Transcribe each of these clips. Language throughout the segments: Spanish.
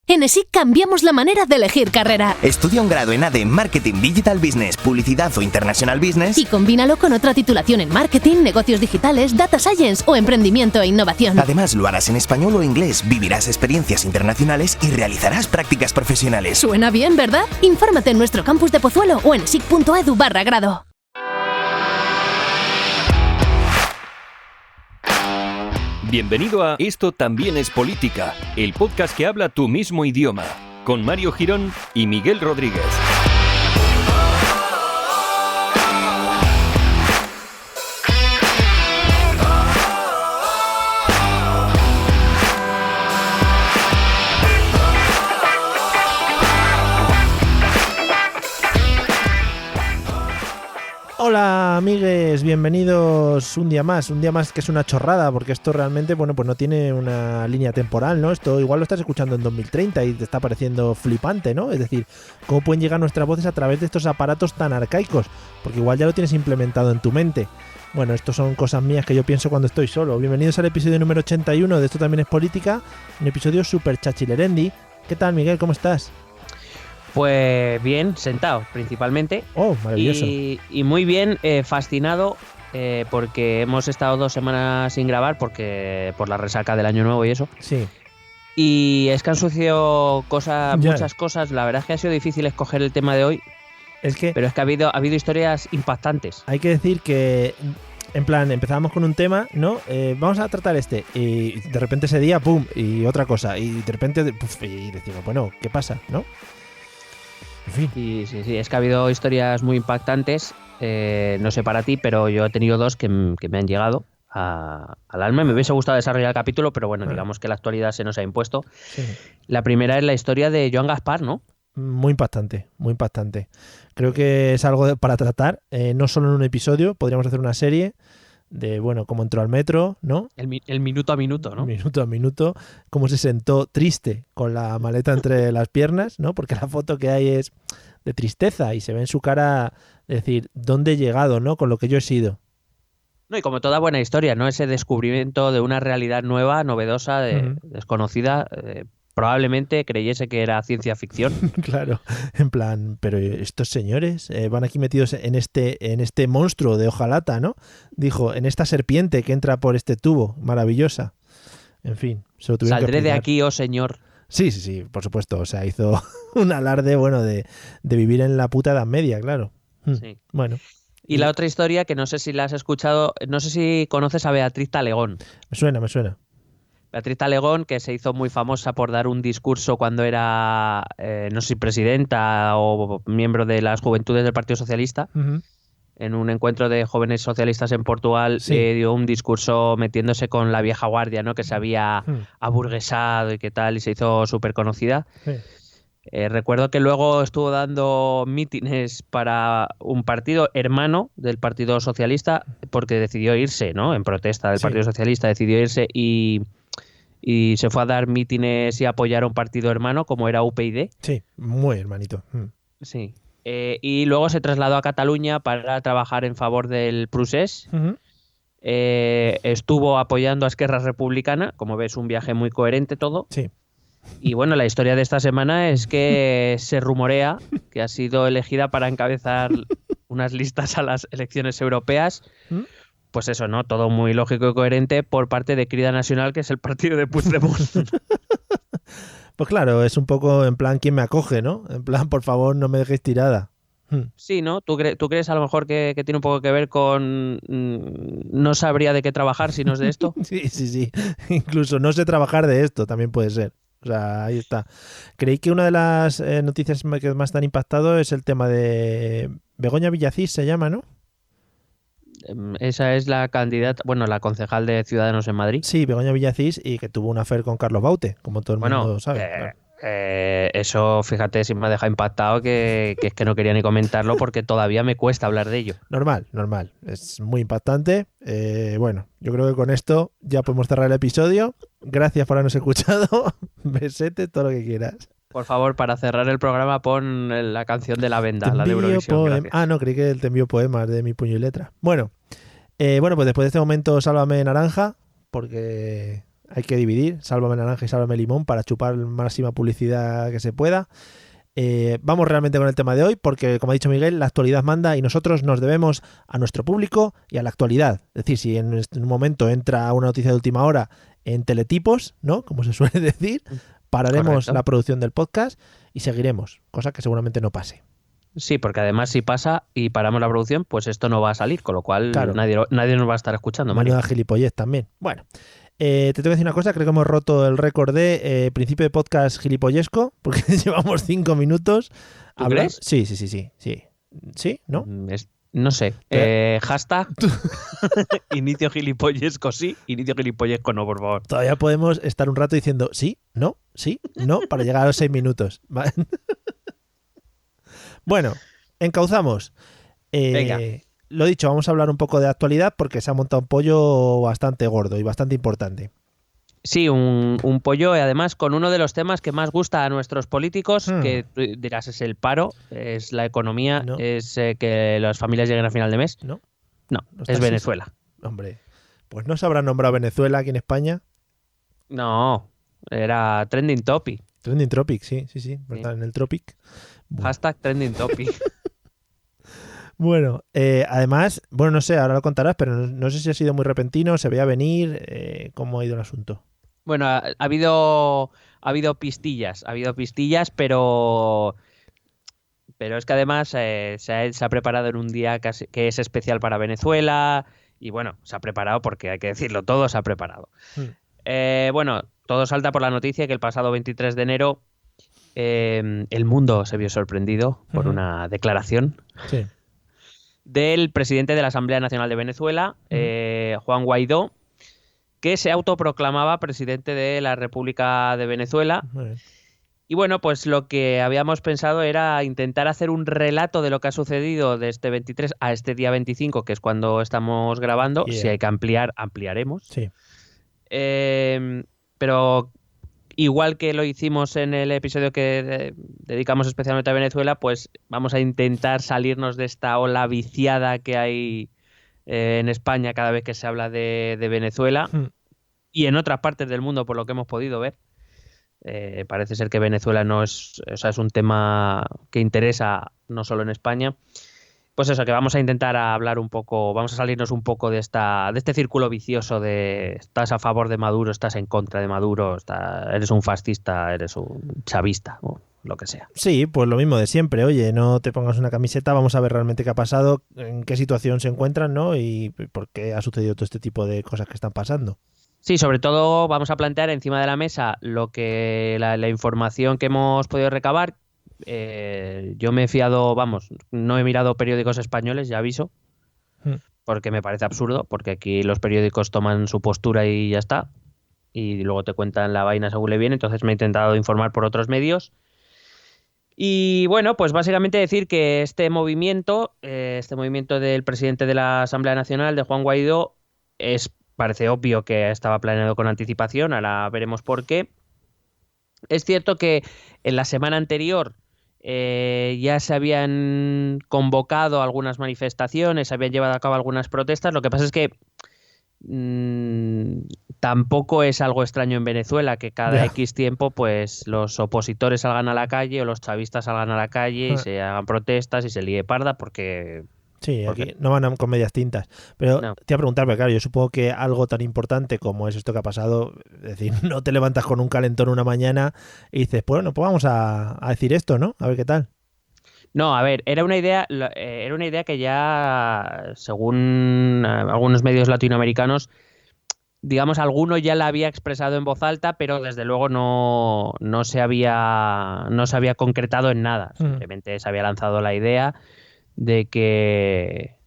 En ESIC cambiamos la manera de elegir carrera. Estudia un grado en ADE en Marketing Digital Business, Publicidad o International Business Y combínalo con otra titulación en Marketing, Negocios Digitales, Data Science o Emprendimiento e Innovación. Además, lo harás en español o inglés, vivirás experiencias internacionales y realizarás prácticas profesionales. Suena bien, ¿verdad? Infórmate en nuestro campus de Pozuelo o en esic.edu/grado. Bienvenido a Esto también es política, el podcast que habla tu mismo idioma, con Mario Girón y Miguel Rodríguez. Hola amigues, bienvenidos un día más que es una chorrada, porque esto realmente, bueno, pues no tiene una línea temporal, ¿no? Esto igual lo estás escuchando en 2030 y te está pareciendo flipante, ¿no? Es decir, ¿cómo pueden llegar nuestras voces a través de estos aparatos tan arcaicos? Porque igual ya lo tienes implementado en tu mente. Bueno, esto son cosas mías que yo pienso cuando estoy solo. Bienvenidos al episodio número 81 de Esto también es política, un episodio súper chachilerendi. ¿Qué tal, Miguel? ¿Cómo estás? Pues bien, sentado principalmente. Oh, maravilloso. Y muy bien, fascinado porque hemos estado 2 semanas sin grabar porque por la resaca del año nuevo y eso. Sí. Y es que han sucedido muchas cosas. La verdad es que ha sido difícil escoger el tema de hoy. Pero es que ha habido historias impactantes. Hay que decir que, en plan, empezábamos con un tema, ¿no? Vamos a tratar este. Y de repente ese día, ¡pum! Y otra cosa. Y de repente, ¡puf! Y decimos, bueno, ¿qué pasa? ¿No? En fin. Sí, es que ha habido historias muy impactantes. No sé para ti, pero yo he tenido 2 que me han llegado al alma. Me hubiese gustado desarrollar el capítulo, pero bueno, digamos que la actualidad se nos ha impuesto. Sí. La primera es la historia de Joan Gaspar, ¿no? Muy impactante, muy impactante. Creo que es algo para tratar, no solo en un episodio, podríamos hacer una serie de, bueno, cómo entró al metro, ¿no? El minuto a minuto, ¿no? Minuto a minuto, cómo se sentó triste con la maleta entre las piernas, ¿no? Porque la foto que hay es de tristeza y se ve en su cara decir, ¿dónde he llegado, no? Con lo que yo he sido. No, y como toda buena historia, ¿no? Ese descubrimiento de una realidad nueva, novedosa, desconocida, probablemente creyese que era ciencia ficción. Claro, en plan, pero estos señores van aquí metidos en este monstruo de hojalata, ¿no? Dijo, en esta serpiente que entra por este tubo, maravillosa. En fin, se lo tuvieron que Saldré de explicar. aquí, oh señor. Sí, por supuesto. O sea, hizo un alarde, bueno, de vivir en la puta Edad Media, claro. Sí. Bueno. Y la otra historia, que no sé si la has escuchado, no sé si conoces a Beatriz Talegón. Me suena. Beatriz Talegón, que se hizo muy famosa por dar un discurso cuando era, no sé si presidenta o miembro de las Juventudes del Partido Socialista. Uh-huh. En un encuentro de jóvenes socialistas en Portugal, Sí. dio un discurso metiéndose con la vieja guardia, ¿no? Que se había aburguesado y qué tal, y se hizo súper conocida. Sí. Recuerdo que luego estuvo dando mítines para un partido hermano del Partido Socialista porque decidió irse, ¿no? En protesta del Partido Socialista decidió irse y se fue a dar mítines y apoyar a un partido hermano como era UPyD. Sí, muy hermanito. Sí. Y luego se trasladó a Cataluña para trabajar en favor del Procés. Uh-huh. Estuvo apoyando a Esquerra Republicana, como ves, un viaje muy coherente todo. Sí. Y bueno, la historia de esta semana es que se rumorea que ha sido elegida para encabezar unas listas a las elecciones europeas. Pues eso, ¿no? Todo muy lógico y coherente por parte de Crida Nacional, que es el partido de Puigdemont. Pues claro, es un poco en plan, ¿quién me acoge, no? En plan, por favor, no me dejéis tirada. Sí, ¿no? ¿Tú crees a lo mejor que tiene un poco que ver con no sabría de qué trabajar si no es de esto? Sí. Incluso no sé trabajar de esto, también puede ser. O sea, ahí está. Creí que una de las noticias que más te han impactado es el tema de Begoña Villacís, se llama, ¿no? Esa es la candidata, bueno, la concejal de Ciudadanos en Madrid. Sí, Begoña Villacís, y que tuvo un affair con Carlos Baute, como todo el mundo sabe. Claro. Eso, fíjate, si me ha dejado impactado que es que no quería ni comentarlo porque todavía me cuesta hablar de ello. Normal. Es muy impactante. Bueno, yo creo que con esto ya podemos cerrar el episodio. Gracias por habernos escuchado. Besete, todo lo que quieras. Por favor, para cerrar el programa, pon la canción de La Venda, la de Eurovisión. No, creí que te envío poemas de Mi Puño y Letra. Bueno, pues después de este momento, sálvame naranja, porque hay que dividir, sálvame naranja y sálvame limón para chupar la máxima publicidad que se pueda. Vamos realmente con el tema de hoy porque, como ha dicho Miguel, la actualidad manda y nosotros nos debemos a nuestro público y a la actualidad. Es decir, si en un momento entra una noticia de última hora en teletipos, ¿no? Como se suele decir, pararemos Correcto. la producción del podcast y seguiremos, cosa que seguramente no pase. Sí, porque además si pasa y paramos la producción, pues esto no va a salir, con lo cual Claro. nadie nos va a estar escuchando, Mario. Menuda gilipollez también. Bueno, te tengo que decir una cosa, creo que hemos roto el récord de principio de podcast gilipollesco, porque llevamos 5 minutos. ¿Tú crees? Sí. ¿Sí? ¿No? No sé. Hashtag inicio gilipollesco sí, inicio gilipollesco no, por favor. Todavía podemos estar un rato diciendo sí, no, para llegar a los 6 minutos. ¿Vale? Bueno, encauzamos. Venga. Lo dicho, vamos a hablar un poco de actualidad porque se ha montado un pollo bastante gordo y bastante importante. Sí, un pollo, además con uno de los temas que más gusta a nuestros políticos, que tú dirás es el paro, es la economía, No. es que las familias lleguen a final de mes. ¿No? No, ¿Los es taxis? Venezuela. Hombre, pues no se habrá nombrado Venezuela aquí en España. No, era trending topic. Trending Tropic, sí. ¿Verdad? En el Tropic. Bueno. Hashtag trending topic. Bueno, además, no sé, ahora lo contarás, pero no sé si ha sido muy repentino, se veía venir, ¿cómo ha ido el asunto? Bueno, ha habido pistillas, pero es que además se ha preparado en un día que es especial para Venezuela y bueno, se ha preparado porque hay que decirlo, todo se ha preparado. Bueno, todo salta por la noticia que el pasado 23 de enero el mundo se vio sorprendido por una declaración Sí. del presidente de la Asamblea Nacional de Venezuela, Juan Guaidó, que se autoproclamaba presidente de la República de Venezuela. Muy bien. Y bueno, pues lo que habíamos pensado era intentar hacer un relato de lo que ha sucedido de este 23 a este día 25, que es cuando estamos grabando. Yeah. Si hay que ampliar, ampliaremos. Sí. Pero igual que lo hicimos en el episodio que dedicamos especialmente a Venezuela, pues vamos a intentar salirnos de esta ola viciada que hay en España cada vez que se habla de Venezuela y en otras partes del mundo, por lo que hemos podido ver. Parece ser que Venezuela es un tema que interesa no solo en España. Pues eso, que vamos a intentar hablar un poco, vamos a salirnos un poco de este círculo vicioso de estás a favor de Maduro, estás en contra de Maduro, eres un fascista, eres un chavista, o lo que sea. Sí, pues lo mismo de siempre. Oye, no te pongas una camiseta, vamos a ver realmente qué ha pasado, en qué situación se encuentran, ¿no? Y por qué ha sucedido todo este tipo de cosas que están pasando. Sí, sobre todo vamos a plantear encima de la mesa lo que la información que hemos podido recabar. Yo me he fiado, no he mirado periódicos españoles, ya aviso, porque me parece absurdo, porque aquí los periódicos toman su postura y ya está, y luego te cuentan la vaina según le viene, entonces me he intentado informar por otros medios. Y bueno, pues básicamente decir que este movimiento del presidente de la Asamblea Nacional, de Juan Guaidó, parece obvio que estaba planeado con anticipación, ahora veremos por qué. Es cierto que en la semana anterior ya se habían convocado algunas manifestaciones, se habían llevado a cabo algunas protestas. Lo que pasa es que tampoco es algo extraño en Venezuela que cada X tiempo pues los opositores salgan a la calle o los chavistas salgan a la calle y se hagan protestas y se líe parda porque... Sí, aquí no van con medias tintas. Pero No. te iba a preguntar, porque claro, yo supongo que algo tan importante como es esto que ha pasado, es decir, no te levantas con un calentón una mañana y dices, bueno, pues vamos a decir esto, ¿no? A ver qué tal. No, a ver, era una idea que ya, según algunos medios latinoamericanos, digamos, alguno ya la había expresado en voz alta, pero desde luego no se había concretado en nada. Simplemente se había lanzado la idea de que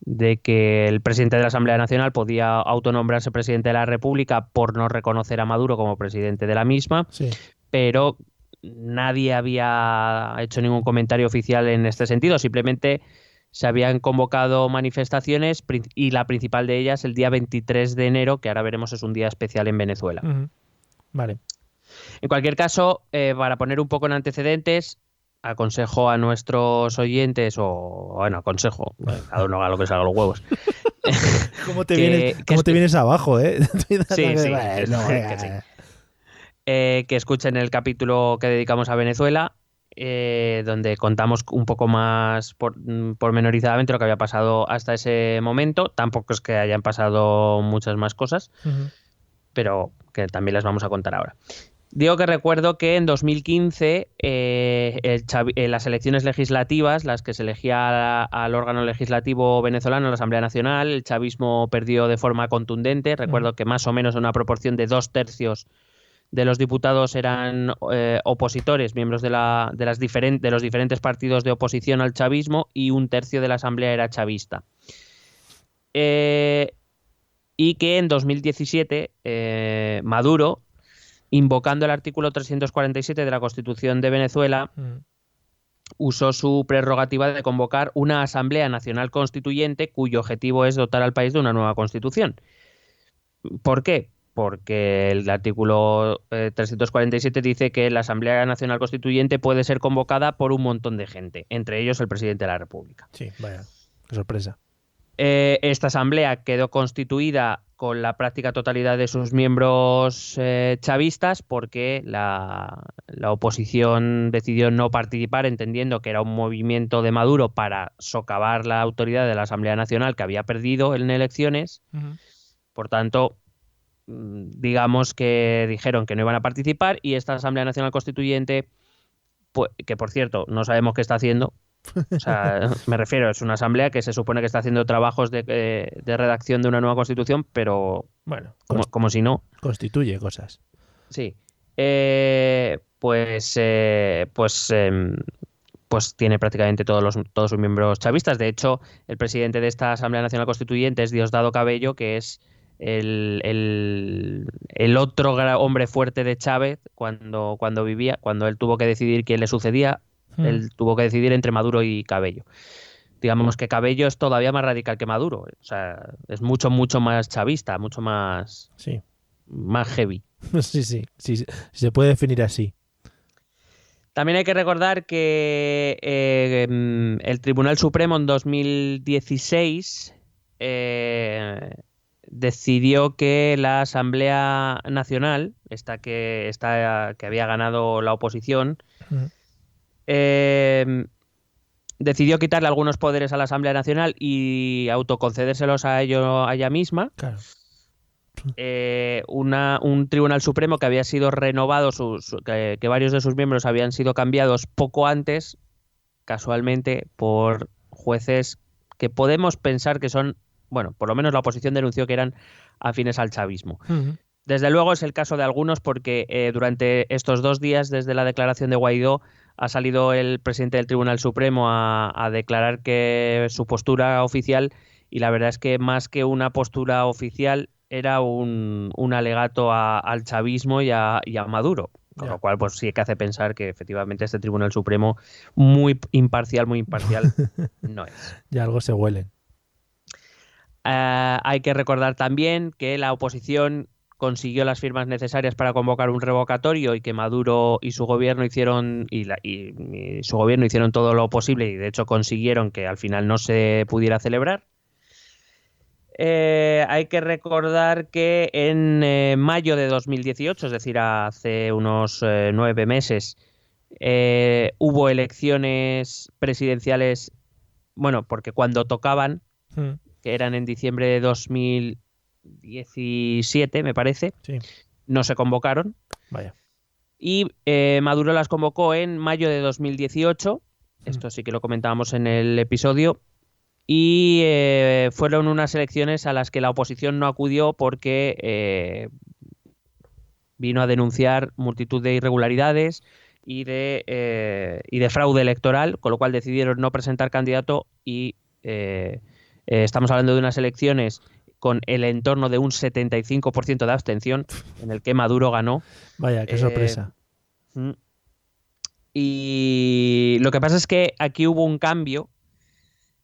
el presidente de la Asamblea Nacional podía autonombrarse presidente de la República por no reconocer a Maduro como presidente de la misma, Sí. pero nadie había hecho ningún comentario oficial en este sentido. Simplemente se habían convocado manifestaciones y la principal de ellas el día 23 de enero, que ahora veremos es un día especial en Venezuela. Vale. En cualquier caso, para poner un poco en antecedentes, aconsejo a nuestros oyentes, aconsejo, cada uno haga lo que salga los huevos. ¿Cómo te vienes abajo, eh? Sí, Bueno, que sí. que escuchen el capítulo que dedicamos a Venezuela, donde contamos un poco más pormenorizadamente lo que había pasado hasta ese momento. Tampoco es que hayan pasado muchas más cosas, pero que también las vamos a contar ahora. Digo que recuerdo que en 2015 las elecciones legislativas, las que se elegía al órgano legislativo venezolano, la Asamblea Nacional, el chavismo perdió de forma contundente. Recuerdo que más o menos una proporción de 2/3 de los diputados eran opositores, miembros de los diferentes partidos de oposición al chavismo, y 1/3 de la Asamblea era chavista. Y que en 2017 Maduro, invocando el artículo 347 de la Constitución de Venezuela, usó su prerrogativa de convocar una Asamblea Nacional Constituyente cuyo objetivo es dotar al país de una nueva Constitución. ¿Por qué? Porque el artículo 347 dice que la Asamblea Nacional Constituyente puede ser convocada por un montón de gente, entre ellos el presidente de la República. Sí, vaya, qué sorpresa. Esta asamblea quedó constituida con la práctica totalidad de sus miembros chavistas, porque la oposición decidió no participar, entendiendo que era un movimiento de Maduro para socavar la autoridad de la Asamblea Nacional, que había perdido en elecciones. Por tanto, digamos que dijeron que no iban a participar, y esta Asamblea Nacional Constituyente, pues, que por cierto no sabemos qué está haciendo. O sea, me refiero, es una asamblea que se supone que está haciendo trabajos de redacción de una nueva constitución, pero bueno, como si no. Constituye cosas. Sí. Pues tiene prácticamente todos sus miembros chavistas. De hecho, el presidente de esta Asamblea Nacional Constituyente es Diosdado Cabello, que es el otro hombre fuerte de Chávez cuando vivía, cuando él tuvo que decidir quién le sucedía. Él tuvo que decidir entre Maduro y Cabello. Digamos que Cabello es todavía más radical que Maduro. O sea, es mucho más chavista, mucho más, sí, más heavy. Sí, se puede definir así. También hay que recordar que el Tribunal Supremo en 2016 decidió que la Asamblea Nacional, que había ganado la oposición, decidió quitarle algunos poderes a la Asamblea Nacional y autoconcedérselos a ella misma. Claro. Un Tribunal Supremo que había sido renovado, que varios de sus miembros habían sido cambiados poco antes, casualmente, por jueces que podemos pensar que son, bueno, por lo menos la oposición denunció que eran afines al chavismo. Desde luego es el caso de algunos, porque durante estos 2 días, desde la declaración de Guaidó, ha salido el presidente del Tribunal Supremo a declarar que su postura oficial, y la verdad es que más que una postura oficial, era un alegato al chavismo y a Maduro. Con lo cual, pues sí que hace pensar que efectivamente este Tribunal Supremo muy imparcial no es. Ya algo se huelen. Hay que recordar también que la oposición consiguió las firmas necesarias para convocar un revocatorio, y que Maduro y su gobierno hicieron todo lo posible, y de hecho consiguieron que al final no se pudiera celebrar. Hay que recordar que en mayo de 2018, es decir, hace unos 9 meses, hubo elecciones presidenciales, bueno, porque cuando tocaban, que eran en diciembre de 2017, me parece, sí, no se convocaron. Vaya. Y Maduro las convocó en mayo de 2018, esto sí que lo comentábamos en el episodio, y fueron unas elecciones a las que la oposición no acudió porque vino a denunciar multitud de irregularidades y de fraude electoral, con lo cual decidieron no presentar candidato, y estamos hablando de unas elecciones con el entorno de un 75% de abstención, en el que Maduro ganó. Vaya, qué sorpresa. Y lo que pasa es que aquí hubo un cambio,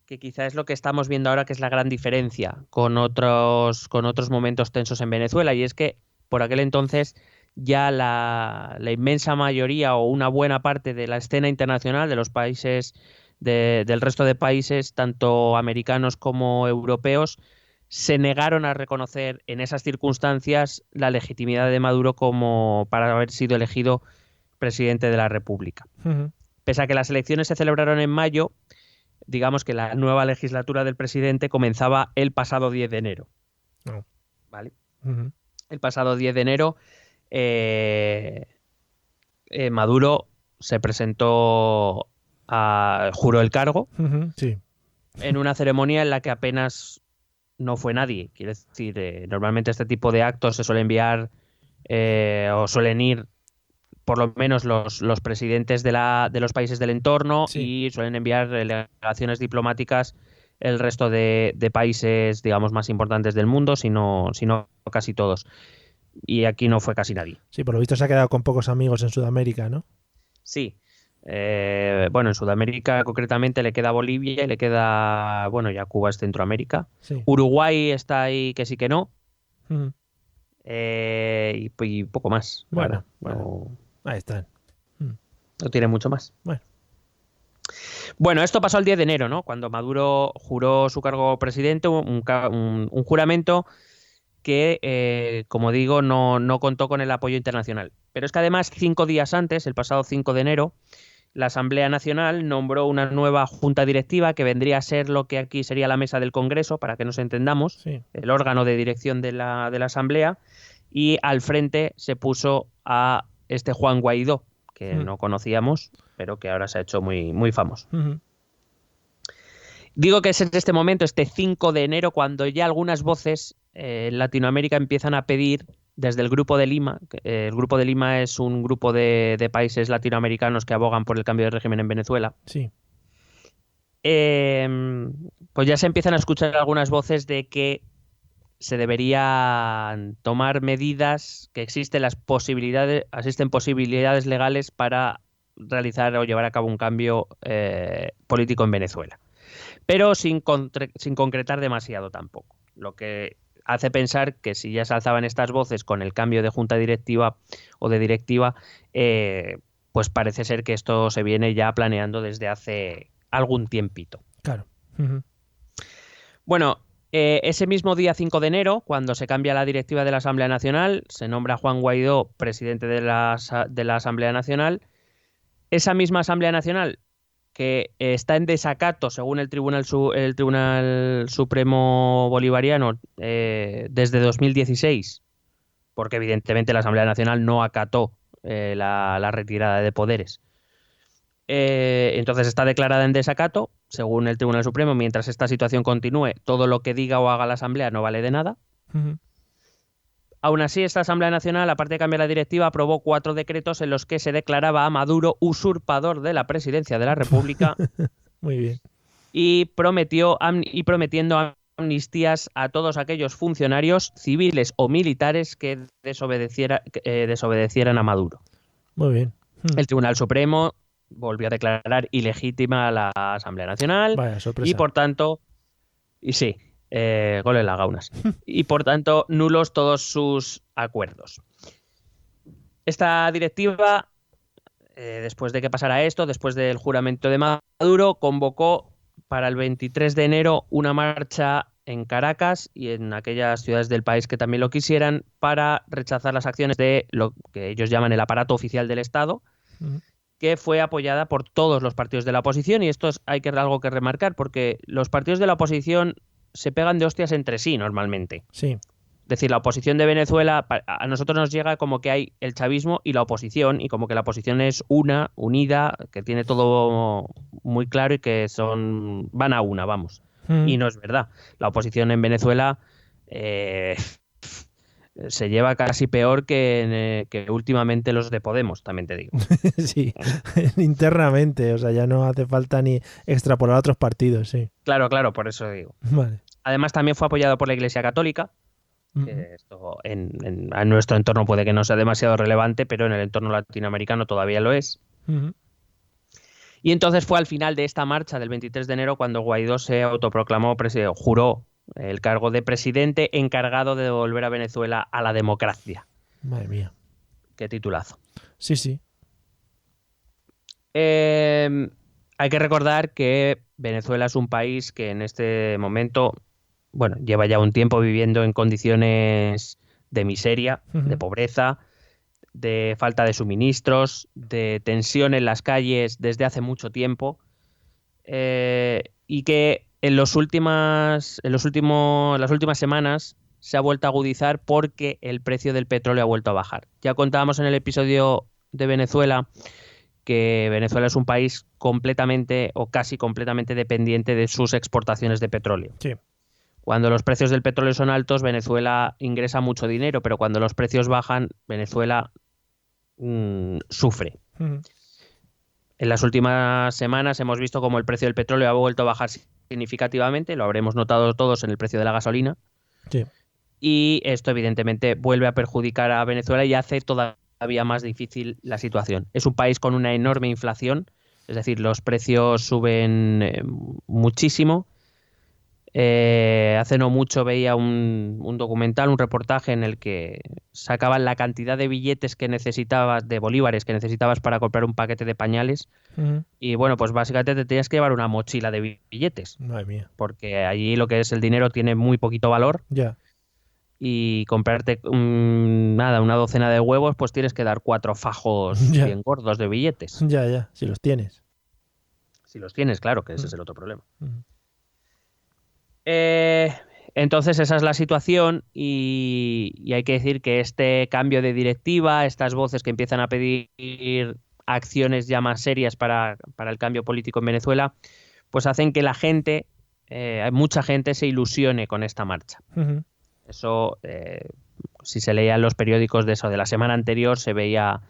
que quizá es lo que estamos viendo ahora, que es la gran diferencia con otros momentos tensos en Venezuela, y es que por aquel entonces ya la inmensa mayoría, o una buena parte de la escena internacional de los países, del resto de países, tanto americanos como europeos, se negaron a reconocer en esas circunstancias la legitimidad de Maduro como para haber sido elegido presidente de la República. Ujú. Pese a que las elecciones se celebraron en mayo, digamos que la nueva legislatura del presidente comenzaba el pasado 10 de enero. No. ¿Vale? Ujú. El pasado 10 de enero Maduro se presentó, juró el cargo Ujú. Sí. en una ceremonia en la que apenas no fue nadie. Quiere decir, normalmente este tipo de actos se suele enviar o suelen ir por lo menos los presidentes de los países del entorno, Sí. y suelen enviar delegaciones diplomáticas el resto de países, digamos, más importantes del mundo, sino casi todos. Y aquí no fue casi nadie. Sí, por lo visto se ha quedado con pocos amigos en Sudamérica, ¿no? Sí. Bueno, en Sudamérica concretamente le queda Bolivia y le queda, bueno, ya Cuba es Centroamérica. Sí. Uruguay está ahí que sí que no. Ujú. Y poco más. Bueno, Claro, bueno. Ahí están. no tiene mucho más. Bueno. Bueno, esto pasó el 10 de enero, ¿no? Cuando Maduro juró su cargo presidente, un juramento que, como digo, no contó con el apoyo internacional. Pero es que además, 5 días antes, el pasado 5 de enero, la Asamblea Nacional nombró una nueva junta directiva que vendría a ser lo que aquí sería la mesa del Congreso, para que nos entendamos, Sí. el órgano de dirección de la Asamblea, y al frente se puso a este Juan Guaidó, que no conocíamos, pero que ahora se ha hecho muy, muy famoso. Ujú. Digo que es en este momento, este 5 de enero, cuando ya algunas voces en Latinoamérica empiezan a pedir desde el Grupo de Lima. El Grupo de Lima es un grupo de países latinoamericanos que abogan por el cambio de régimen en Venezuela. Sí. Pues ya se empiezan a escuchar algunas voces de que se deberían tomar medidas, que existen posibilidades legales para realizar o llevar a cabo un cambio político en Venezuela, pero sin concretar demasiado tampoco, lo que hace pensar que si ya se alzaban estas voces con el cambio de junta directiva o de directiva, pues parece ser que esto se viene ya planeando desde hace algún tiempito. Claro. Ujú. Bueno, ese mismo día 5 de enero, cuando se cambia la directiva de la Asamblea Nacional, se nombra a Juan Guaidó presidente de la Asamblea Nacional. Esa misma Asamblea Nacional, que está en desacato, según el Tribunal Supremo Bolivariano, desde 2016, porque evidentemente la Asamblea Nacional no acató la retirada de poderes. Entonces está declarada en desacato, según el Tribunal Supremo. Mientras esta situación continúe, todo lo que diga o haga la Asamblea no vale de nada. Ujú. Aún así, esta Asamblea Nacional, aparte de cambiar la directiva, aprobó 4 decretos en los que se declaraba a Maduro usurpador de la presidencia de la República Muy bien. y prometiendo amnistías a todos aquellos funcionarios civiles o militares que desobedecieran a Maduro. Muy bien. El Tribunal Supremo volvió a declarar ilegítima a la Asamblea Nacional. Vaya sorpresa. Y por tanto, gol en las gaunas. Y por tanto, nulos todos sus acuerdos. Esta directiva, después de que pasara esto, después del juramento de Maduro, convocó para el 23 de enero una marcha en Caracas y en aquellas ciudades del país que también lo quisieran, para rechazar las acciones de lo que ellos llaman el aparato oficial del Estado, que fue apoyada por todos los partidos de la oposición. Y esto hay algo que remarcar, porque los partidos de la oposición se pegan de hostias entre sí normalmente. Sí. Es decir, la oposición de Venezuela, a nosotros nos llega como que hay el chavismo y la oposición, y como que la oposición es unida, que tiene todo muy claro y que van a una, vamos. Y no es verdad. La oposición en Venezuela se lleva casi peor que últimamente los de Podemos, también te digo. Sí, internamente, o sea, ya no hace falta ni extrapolar a otros partidos, sí. Claro, por eso digo. Vale. Además, también fue apoyado por la Iglesia Católica. Que esto en nuestro entorno puede que no sea demasiado relevante, pero en el entorno latinoamericano todavía lo es. Y entonces fue al final de esta marcha del 23 de enero cuando Guaidó se autoproclamó juró el cargo de presidente encargado de devolver a Venezuela a la democracia. Madre mía. Qué titulazo. Sí, sí. Hay que recordar que Venezuela es un país que en este momento, lleva ya un tiempo viviendo en condiciones de miseria, de pobreza, de falta de suministros, de tensión en las calles desde hace mucho tiempo, y que en las últimas semanas se ha vuelto a agudizar porque el precio del petróleo ha vuelto a bajar. Ya contábamos en el episodio de Venezuela que Venezuela es un país completamente o casi completamente dependiente de sus exportaciones de petróleo. Sí. Cuando los precios del petróleo son altos, Venezuela ingresa mucho dinero, pero cuando los precios bajan, Venezuela sufre. En las últimas semanas hemos visto cómo el precio del petróleo ha vuelto a bajar significativamente, lo habremos notado todos en el precio de la gasolina. Sí. Y esto evidentemente vuelve a perjudicar a Venezuela y hace todavía más difícil la situación. Es un país con una enorme inflación, es decir, los precios suben muchísimo. Hace no mucho veía un documental, un reportaje en el que sacaban la cantidad de billetes que necesitabas, de bolívares que necesitabas para comprar un paquete de pañales. Y bueno, pues básicamente te tenías que llevar una mochila de billetes. Madre mía. Porque allí lo que es el dinero tiene muy poquito valor. Ya. Y comprarte una docena de huevos, pues tienes que dar 4 fajos bien gordos de billetes. Ya, si los tienes. Si los tienes, claro, que ese es el otro problema. Entonces esa es la situación y hay que decir que este cambio de directiva, estas voces que empiezan a pedir acciones ya más serias para el cambio político en Venezuela, pues hacen que la gente, mucha gente se ilusione con esta marcha. Eso, si se leía en los periódicos de eso de la semana anterior, se veía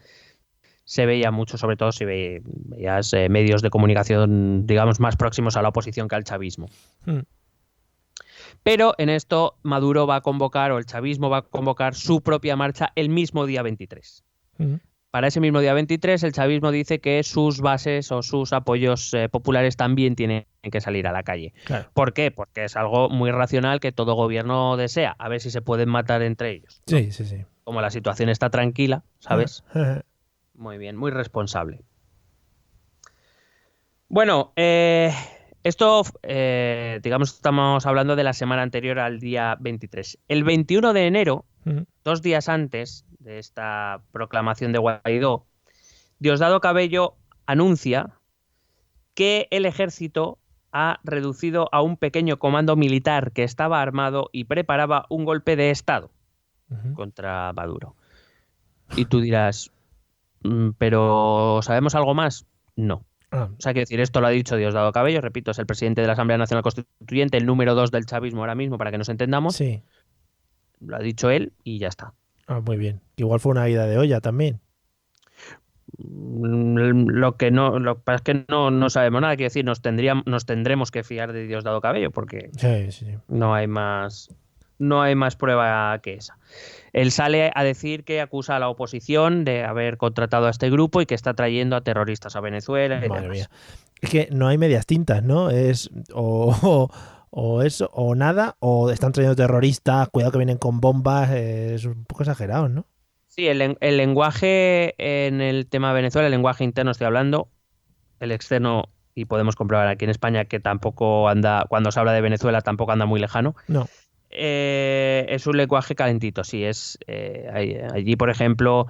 mucho, sobre todo si veías medios de comunicación, digamos, más próximos a la oposición que al chavismo. Pero en esto Maduro va a convocar, o el chavismo va a convocar su propia marcha el mismo día 23. Para ese mismo día 23, el chavismo dice que sus bases o sus apoyos populares también tienen que salir a la calle. Claro. ¿Por qué? Porque es algo muy racional que todo gobierno desea, a ver si se pueden matar entre ellos, ¿no? Sí. Como la situación está tranquila, ¿sabes? Muy bien, muy responsable. Bueno, esto, digamos, estamos hablando de la semana anterior al día 23. El 21 de enero, 2 días antes de esta proclamación de Guaidó, Diosdado Cabello anuncia que el ejército ha reducido a un pequeño comando militar que estaba armado y preparaba un golpe de Estado contra Maduro. Y tú dirás, ¿pero sabemos algo más? No. O sea, quiero decir, esto lo ha dicho Diosdado Cabello, repito, es el presidente de la Asamblea Nacional Constituyente, el número 2 del chavismo ahora mismo, para que nos entendamos. Sí. Lo ha dicho él y ya está. Muy bien. Igual fue una ida de olla también. Lo que pasa es que no sabemos nada. Quiero decir, nos tendremos que fiar de Diosdado Cabello porque no hay más prueba que esa. Él sale a decir que acusa a la oposición de haber contratado a este grupo y que está trayendo a terroristas a Venezuela. Madre mía. Es que no hay medias tintas, ¿no? Es o eso, o nada, o están trayendo terroristas, cuidado que vienen con bombas, es un poco exagerado, ¿no? Sí, el lenguaje en el tema de Venezuela, el lenguaje interno estoy hablando, el externo, y podemos comprobar aquí en España que tampoco anda, cuando se habla de Venezuela tampoco anda muy lejano. No. Es un lenguaje calentito, sí, allí, por ejemplo,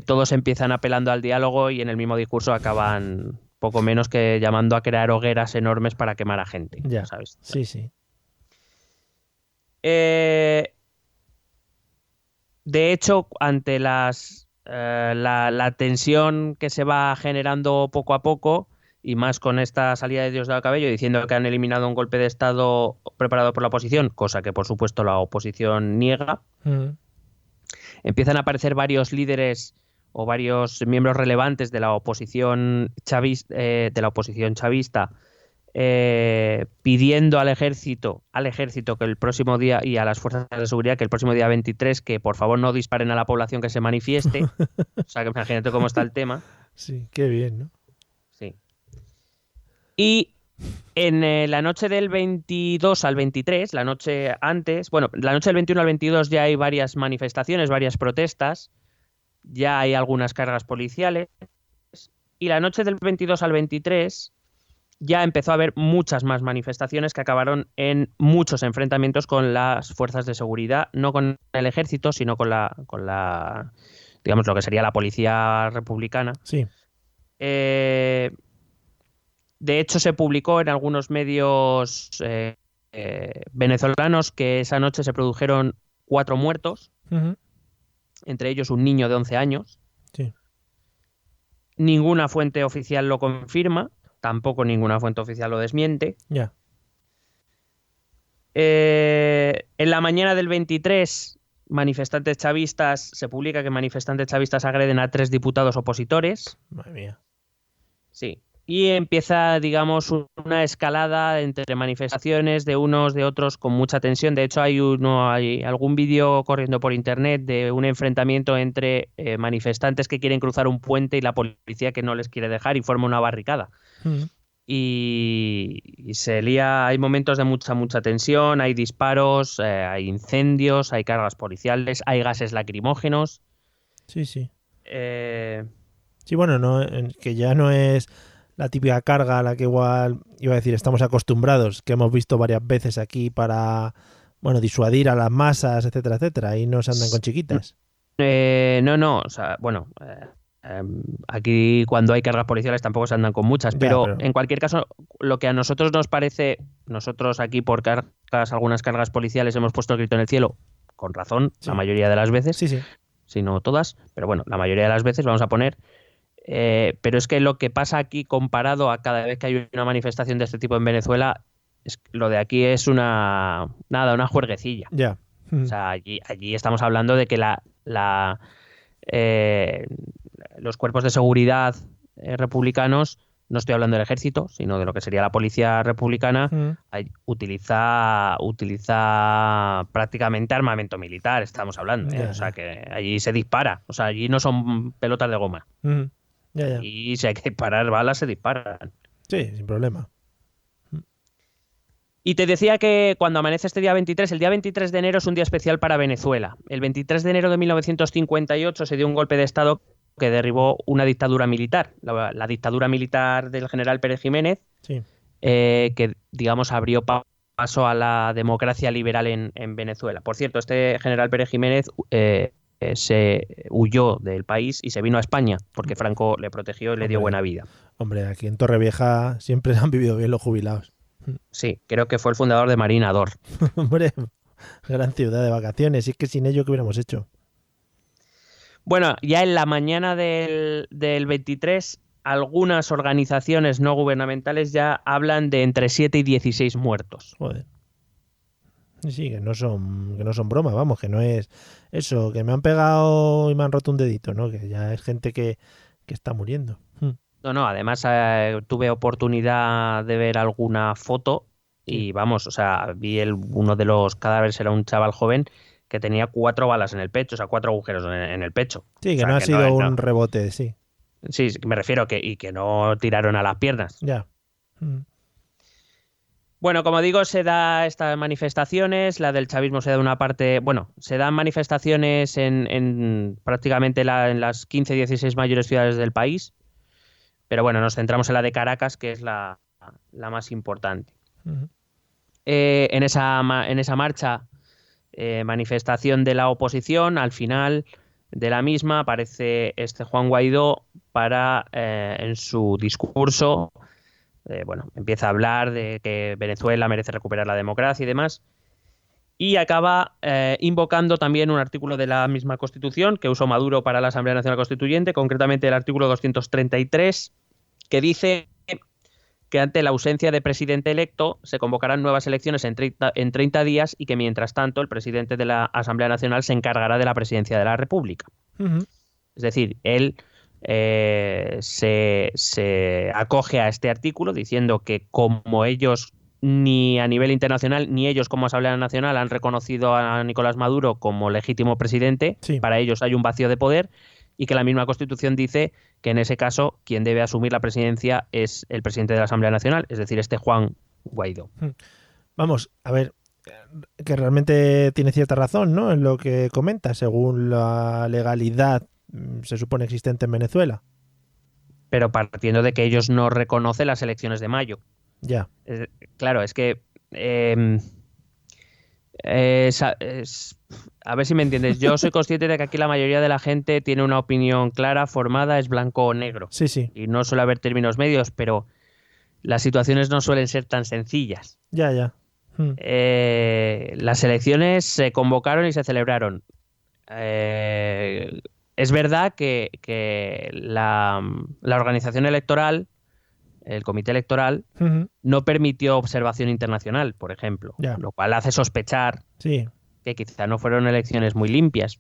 todos empiezan apelando al diálogo y en el mismo discurso acaban poco menos que llamando a crear hogueras enormes para quemar a gente, ya, ¿sabes? Sí. De hecho, ante la tensión que se va generando poco a poco, y más con esta salida de Diosdado Cabello diciendo que han eliminado un golpe de Estado preparado por la oposición, cosa que por supuesto la oposición niega, empiezan a aparecer varios líderes o varios miembros relevantes de la oposición chavista, pidiendo al ejército que el próximo día, y a las fuerzas de seguridad, que el próximo día 23 que por favor no disparen a la población que se manifieste. O sea, que imagínate cómo está el tema. Sí, qué bien, ¿no? Sí. Y en la noche del 22 al 23, la noche antes, bueno, la noche del 21 al 22 ya hay varias manifestaciones, varias protestas, ya hay algunas cargas policiales, y la noche del 22 al 23 ya empezó a haber muchas más manifestaciones que acabaron en muchos enfrentamientos con las fuerzas de seguridad, no con el ejército, sino con la digamos, lo que sería la policía republicana. Sí. De hecho, se publicó en algunos medios venezolanos que esa noche se produjeron 4 muertos, entre ellos un niño de 11 años. Sí. Ninguna fuente oficial lo confirma, tampoco ninguna fuente oficial lo desmiente. Ya. En la mañana del 23, se publica que manifestantes chavistas agreden a 3 diputados opositores. Madre mía. Sí. Y empieza, digamos, una escalada entre manifestaciones de unos, de otros, con mucha tensión. De hecho, hay algún vídeo corriendo por internet de un enfrentamiento entre manifestantes que quieren cruzar un puente y la policía que no les quiere dejar y forma una barricada. Y se lía, hay momentos de mucha tensión, hay disparos, hay incendios, hay cargas policiales, hay gases lacrimógenos. Sí. Sí, bueno, que ya no es la típica carga a la que igual, iba a decir, estamos acostumbrados, que hemos visto varias veces aquí para, bueno, disuadir a las masas, etcétera, etcétera, y no se andan con chiquitas. No, o sea, bueno, aquí cuando hay cargas policiales tampoco se andan con muchas, pero en cualquier caso, lo que a nosotros nos parece, nosotros aquí por algunas cargas policiales hemos puesto el grito en el cielo, con razón, la mayoría de las veces, si no todas, pero bueno, la mayoría de las veces vamos a poner. Pero es que lo que pasa aquí comparado a cada vez que hay una manifestación de este tipo en Venezuela, lo de aquí es una juerguecilla. Ya. O sea, allí estamos hablando de que los cuerpos de seguridad republicanos, no estoy hablando del ejército, sino de lo que sería la policía republicana, utiliza prácticamente armamento militar, estamos hablando. O sea, que allí se dispara. O sea, allí no son pelotas de goma. Y si hay que disparar balas, se disparan. Sí, sin problema. Y te decía que cuando amanece este día 23, el día 23 de enero es un día especial para Venezuela. El 23 de enero de 1958 se dio un golpe de Estado que derribó una dictadura militar, la dictadura militar del general Pérez Jiménez, que, digamos, abrió paso a la democracia liberal en Venezuela. Por cierto, este general Pérez Jiménez se huyó del país y se vino a España porque Franco le protegió y le dio buena vida. Hombre, aquí en Torrevieja siempre han vivido bien los jubilados. Sí, creo que fue el fundador de Marina Dor. Hombre, gran ciudad de vacaciones. Y es que sin ello, ¿qué hubiéramos hecho? Bueno, ya en la mañana del 23, algunas organizaciones no gubernamentales ya hablan de entre 7 y 16 muertos. Joder. Sí, que no son bromas, vamos, que no es eso, que me han pegado y me han roto un dedito, ¿no? Que ya es gente que está muriendo. No, además tuve oportunidad de ver alguna foto y vamos, o sea, vi uno de los cadáveres, era un chaval joven que tenía 4 balas en el pecho, o sea, 4 agujeros en el pecho. Sí, que no ha sido un rebote, sí. Sí, me refiero y que no tiraron a las piernas. Ya. Bueno, como digo, se da estas manifestaciones, la del chavismo se da una parte, bueno, se dan manifestaciones en prácticamente en las 15, 16 mayores ciudades del país, pero bueno, nos centramos en la de Caracas, que es la más importante. En esa marcha, manifestación de la oposición, al final de la misma aparece Juan Guaidó para, en su discurso, empieza a hablar de que Venezuela merece recuperar la democracia y demás, y acaba invocando también un artículo de la misma Constitución que usó Maduro para la Asamblea Nacional Constituyente, concretamente el artículo 233, que dice que ante la ausencia de presidente electo se convocarán nuevas elecciones en 30 días y que mientras tanto el presidente de la Asamblea Nacional se encargará de la presidencia de la República. Es decir, él se acoge a este artículo diciendo que como ellos ni a nivel internacional ni ellos como Asamblea Nacional han reconocido a Nicolás Maduro como legítimo presidente, para ellos hay un vacío de poder y que la misma Constitución dice que en ese caso quien debe asumir la presidencia es el presidente de la Asamblea Nacional, es decir, Juan Guaidó. Vamos, a ver, que realmente tiene cierta razón, ¿no?, en lo que comenta, según la legalidad se supone existente en Venezuela. pero partiendo de que ellos no reconocen las elecciones de mayo. Ya. Claro, es que... a ver si me entiendes. Yo soy consciente de que aquí la mayoría de la gente tiene una opinión clara, formada, es blanco o negro. Sí, sí. Y no suele haber términos medios, pero las situaciones no suelen ser tan sencillas. Ya. Las elecciones se convocaron y se celebraron. Es verdad que la organización electoral, el comité electoral, no permitió observación internacional, por ejemplo, lo cual hace sospechar que quizá no fueron elecciones muy limpias.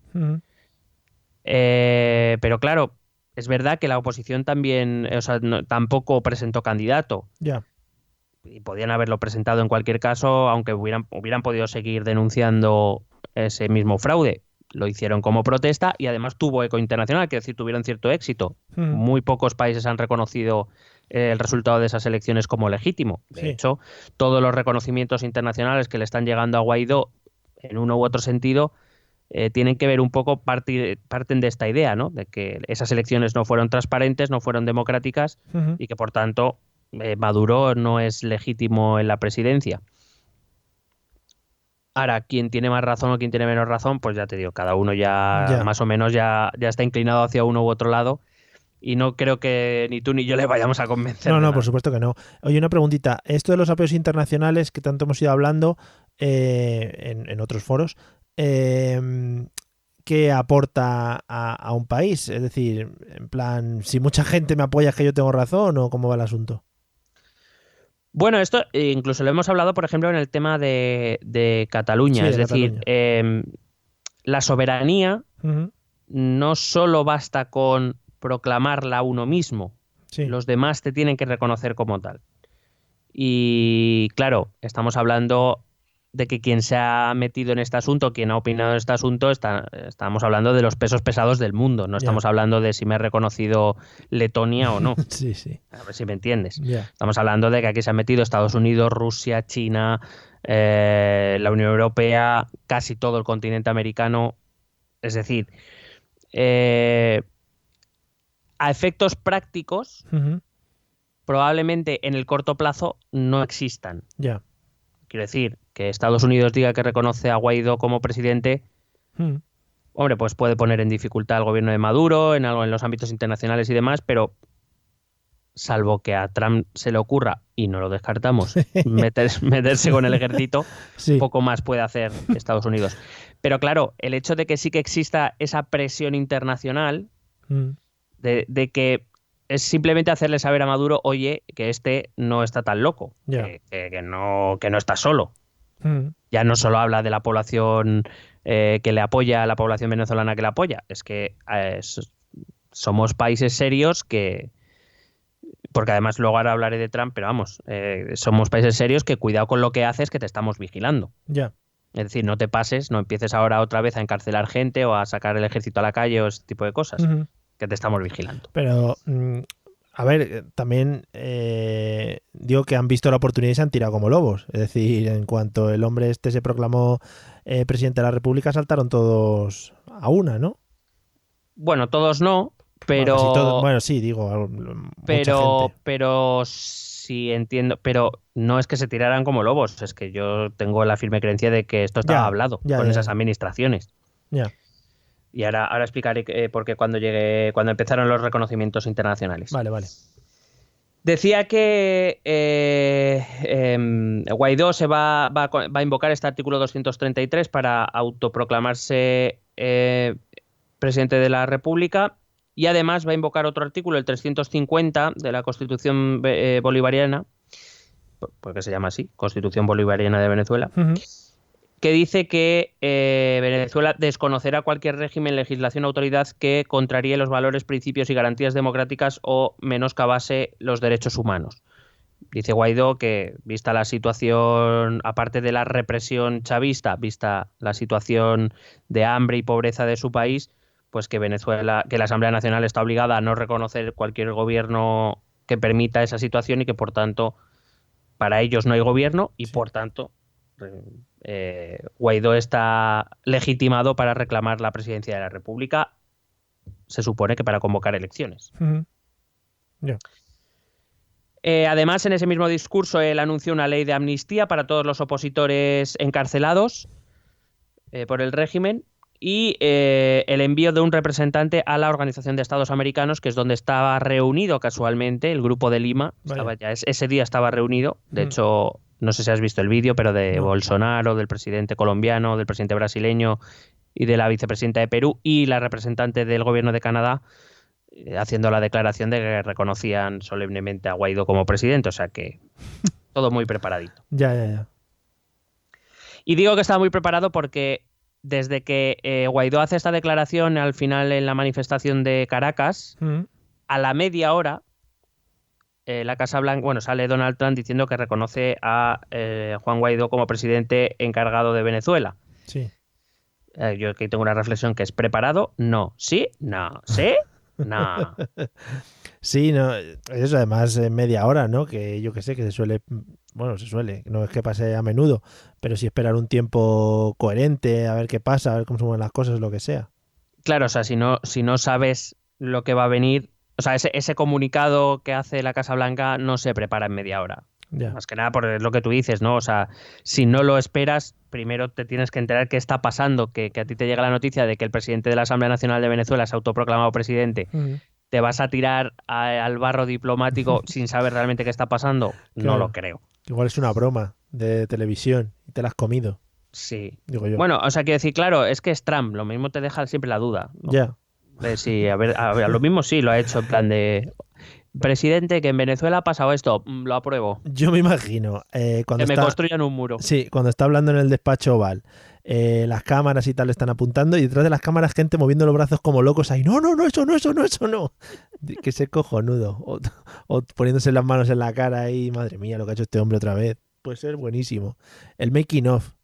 Pero claro, es verdad que la oposición también, tampoco presentó candidato. Y podían haberlo presentado en cualquier caso, aunque hubieran podido seguir denunciando ese mismo fraude. Lo hicieron como protesta y además tuvo eco internacional, quiero decir, tuvieron cierto éxito. Muy pocos países han reconocido el resultado de esas elecciones como legítimo. De hecho, todos los reconocimientos internacionales que le están llegando a Guaidó, en uno u otro sentido, tienen que ver un poco, parten de esta idea, ¿no? De que esas elecciones no fueron transparentes, no fueron democráticas y que, por tanto, Maduro no es legítimo en la presidencia. Ahora, quién tiene más razón o quién tiene menos razón, pues ya te digo, cada uno ya más o menos ya está inclinado hacia uno u otro lado y no creo que ni tú ni yo le vayamos a convencer. No, por supuesto que no. Oye, una preguntita. Esto de los apoyos internacionales que tanto hemos ido hablando en otros foros, ¿qué aporta a un país? Es decir, en plan, si mucha gente me apoya, ¿es que yo tengo razón o cómo va el asunto? Bueno, esto incluso lo hemos hablado, por ejemplo, en el tema de Cataluña. Es decir, la soberanía no solo basta con proclamarla uno mismo. Los demás te tienen que reconocer como tal. Y claro, estamos hablando de que quien se ha metido en este asunto, quien ha opinado en este asunto, estamos hablando de los pesos pesados del mundo. No estamos hablando de si me ha reconocido Letonia o no. Sí. A ver si me entiendes. Estamos hablando de que aquí se han metido Estados Unidos, Rusia, China, la Unión Europea, casi todo el continente americano. Es decir, a efectos prácticos, probablemente en el corto plazo no existan. Quiero decir, que Estados Unidos diga que reconoce a Guaidó como presidente, hombre, pues puede poner en dificultad al gobierno de Maduro en los ámbitos internacionales y demás, pero salvo que a Trump se le ocurra, y no lo descartamos, meterse con el ejército, poco más puede hacer Estados Unidos. Pero claro, el hecho de que sí que exista esa presión internacional, de que es simplemente hacerle saber a Maduro, oye, que este no está tan loco, que no está solo. Ya no solo habla de la población que le apoya, la población venezolana que le apoya, es que somos países serios que... Porque además luego ahora hablaré de Trump, pero vamos, somos países serios que cuidado con lo que haces, que te estamos vigilando. Es decir, no te pases, no empieces ahora otra vez a encarcelar gente o a sacar el ejército a la calle o ese tipo de cosas, que te estamos vigilando. Pero... a ver, también digo que han visto la oportunidad y se han tirado como lobos. Es decir, en cuanto el hombre este se proclamó presidente de la República, saltaron todos a una, ¿no? Bueno, todos no, pero... Bueno, sí, digo, pero sí entiendo, pero no es que se tiraran como lobos, es que yo tengo la firme creencia de que esto estaba hablado con esas administraciones. Y ahora explicaré por qué cuando empezaron los reconocimientos internacionales. Vale. Decía que Guaidó se va a invocar este artículo 233 para autoproclamarse presidente de la República y además va a invocar otro artículo, el 350 de la Constitución Bolivariana, porque se llama así, Constitución Bolivariana de Venezuela, que dice que Venezuela desconocerá cualquier régimen, legislación o autoridad que contraríe los valores, principios y garantías democráticas o menoscabase los derechos humanos. Dice Guaidó que, vista la situación, aparte de la represión chavista, vista la situación de hambre y pobreza de su país, pues que la Asamblea Nacional está obligada a no reconocer cualquier gobierno que permita esa situación y que, por tanto, para ellos no hay gobierno y, por tanto... Guaidó está legitimado para reclamar la presidencia de la República, se supone que para convocar elecciones. Ya. Además, en ese mismo discurso, él anunció una ley de amnistía para todos los opositores encarcelados por el régimen y el envío de un representante a la Organización de Estados Americanos, que es donde estaba reunido casualmente el Grupo de Lima. Ese día estaba reunido. De hecho, no sé si has visto el vídeo, pero de Bolsonaro, del presidente colombiano, del presidente brasileño y de la vicepresidenta de Perú y la representante del gobierno de Canadá haciendo la declaración de que reconocían solemnemente a Guaidó como presidente, o sea que todo muy preparadito. Ya. Y digo que estaba muy preparado porque desde que Guaidó hace esta declaración al final en la manifestación de Caracas, a la media hora, la Casa Blanca, sale Donald Trump diciendo que reconoce a Juan Guaidó como presidente encargado de Venezuela. Sí. Yo aquí tengo una reflexión que es preparado, no, sí, no, sí. No. Sí, no, eso además en media hora, ¿no? Que yo que sé, que se suele, no es que pase a menudo, pero sí esperar un tiempo coherente, a ver qué pasa, a ver cómo se mueven las cosas, lo que sea. Claro, o sea, si no sabes lo que va a venir, o sea, ese comunicado que hace la Casa Blanca no se prepara en media hora. Ya. Más que nada por lo que tú dices, ¿no? O sea, si no lo esperas, primero te tienes que enterar qué está pasando, que a ti te llega la noticia de que el presidente de la Asamblea Nacional de Venezuela se ha autoproclamado presidente. ¿Te vas a tirar al barro diplomático sin saber realmente qué está pasando? Claro. No lo creo. Igual es una broma de televisión y te la has comido. Sí. Digo yo. Bueno, o sea, quiero decir, claro, es que es Trump, lo mismo te deja siempre la duda, ¿no? Ya. Sí, a ver, lo mismo sí lo ha hecho en plan de... Presidente, que en Venezuela ha pasado esto, lo apruebo. Yo me imagino. Cuando que me construyan un muro. Sí, cuando está hablando en el despacho oval, las cámaras y tal le están apuntando y detrás de las cámaras gente moviendo los brazos como locos ahí. No, eso no. Que se cojonudo. O poniéndose las manos en la cara ahí. Madre mía, lo que ha hecho este hombre otra vez. Puede ser buenísimo. El making of.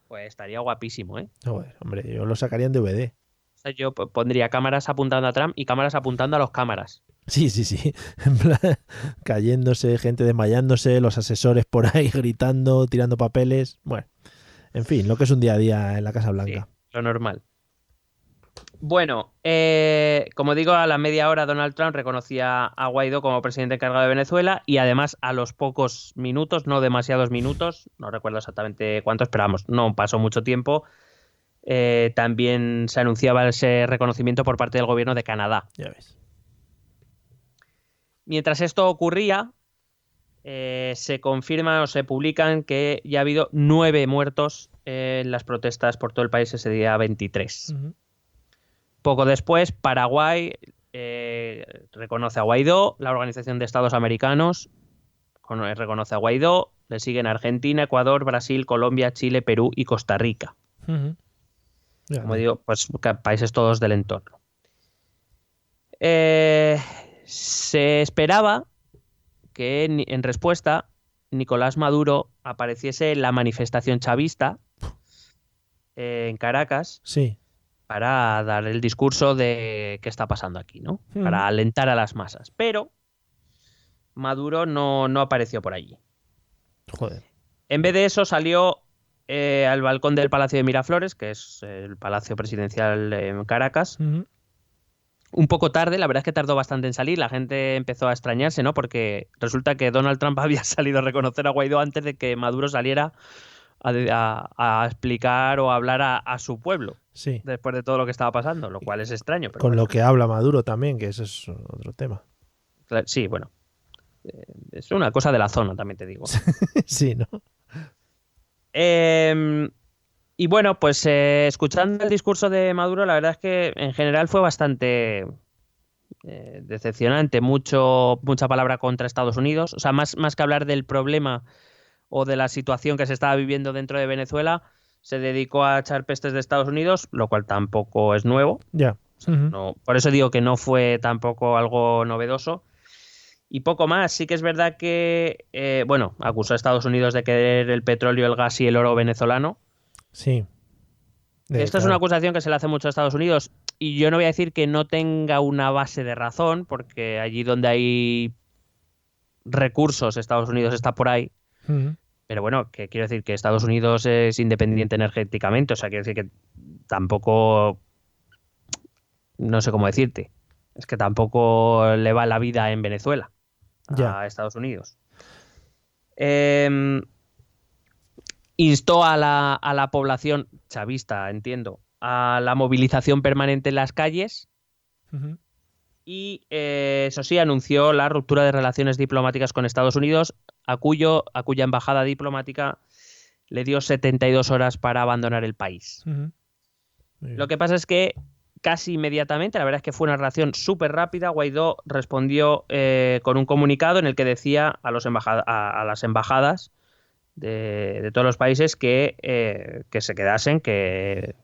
Pues estaría guapísimo, ¿eh? Joder, hombre, yo lo sacaría en DVD. O sea, yo pondría cámaras apuntando a Trump y cámaras apuntando a los cámaras. Sí. En plan, cayéndose, gente desmayándose, los asesores por ahí gritando, tirando papeles. Bueno, en fin, lo que es un día a día en la Casa Blanca. Sí, lo normal. Bueno, como digo, a la media hora Donald Trump reconocía a Guaidó como presidente encargado de Venezuela y además a los pocos minutos, no demasiados minutos, no recuerdo exactamente cuántos, pero vamos, no pasó mucho tiempo, también se anunciaba ese reconocimiento por parte del gobierno de Canadá. Ya ves. Mientras esto ocurría, se confirma o se publican que ya ha habido 9 muertos en las protestas por todo el país ese día 23. Poco después, Paraguay reconoce a Guaidó, la Organización de Estados Americanos reconoce a Guaidó, le siguen Argentina, Ecuador, Brasil, Colombia, Chile, Perú y Costa Rica. Como digo, pues países todos del entorno. Se esperaba que en respuesta Nicolás Maduro apareciese en la manifestación chavista en Caracas. Sí. Para dar el discurso de qué está pasando aquí, ¿no? Para alentar a las masas. Pero Maduro no apareció por allí. Joder. En vez de eso salió al balcón del Palacio de Miraflores, que es el palacio presidencial en Caracas. Un poco tarde, la verdad es que tardó bastante en salir. La gente empezó a extrañarse, ¿no? Porque resulta que Donald Trump había salido a reconocer a Guaidó antes de que Maduro saliera a explicar o a hablar a su pueblo. Sí. Después de todo lo que estaba pasando, lo cual es extraño. Pero con bueno. lo que habla Maduro también, que eso es otro tema. Sí, bueno. Es una cosa de la zona, también te digo. Sí, ¿no? Y bueno, pues escuchando el discurso de Maduro, la verdad es que en general fue bastante decepcionante. Mucha palabra contra Estados Unidos. O sea, más que hablar del problema o de la situación que se estaba viviendo dentro de Venezuela, se dedicó a echar pestes de Estados Unidos, lo cual tampoco es nuevo. Ya. O sea, no, por eso digo que no fue tampoco algo novedoso. Y poco más. Sí que es verdad que, acusó a Estados Unidos de querer el petróleo, el gas y el oro venezolano. Sí. Esto es una acusación que se le hace mucho a Estados Unidos. Y yo no voy a decir que no tenga una base de razón, porque allí donde hay recursos, Estados Unidos está por ahí. Pero bueno, que quiero decir que Estados Unidos es independiente energéticamente, o sea, quiero decir que tampoco, no sé cómo decirte. Es que tampoco le va la vida en Venezuela Ya. a Estados Unidos. Instó a la población chavista, entiendo, a la movilización permanente en las calles Ujú. y, eso sí, anunció la ruptura de relaciones diplomáticas con Estados Unidos, a cuya embajada diplomática le dio 72 horas para abandonar el país. Ujú. Muy bien. Lo que pasa es que casi inmediatamente, la verdad es que fue una reacción súper rápida, Guaidó respondió con un comunicado en el que decía a las embajadas de todos los países que se quedasen, que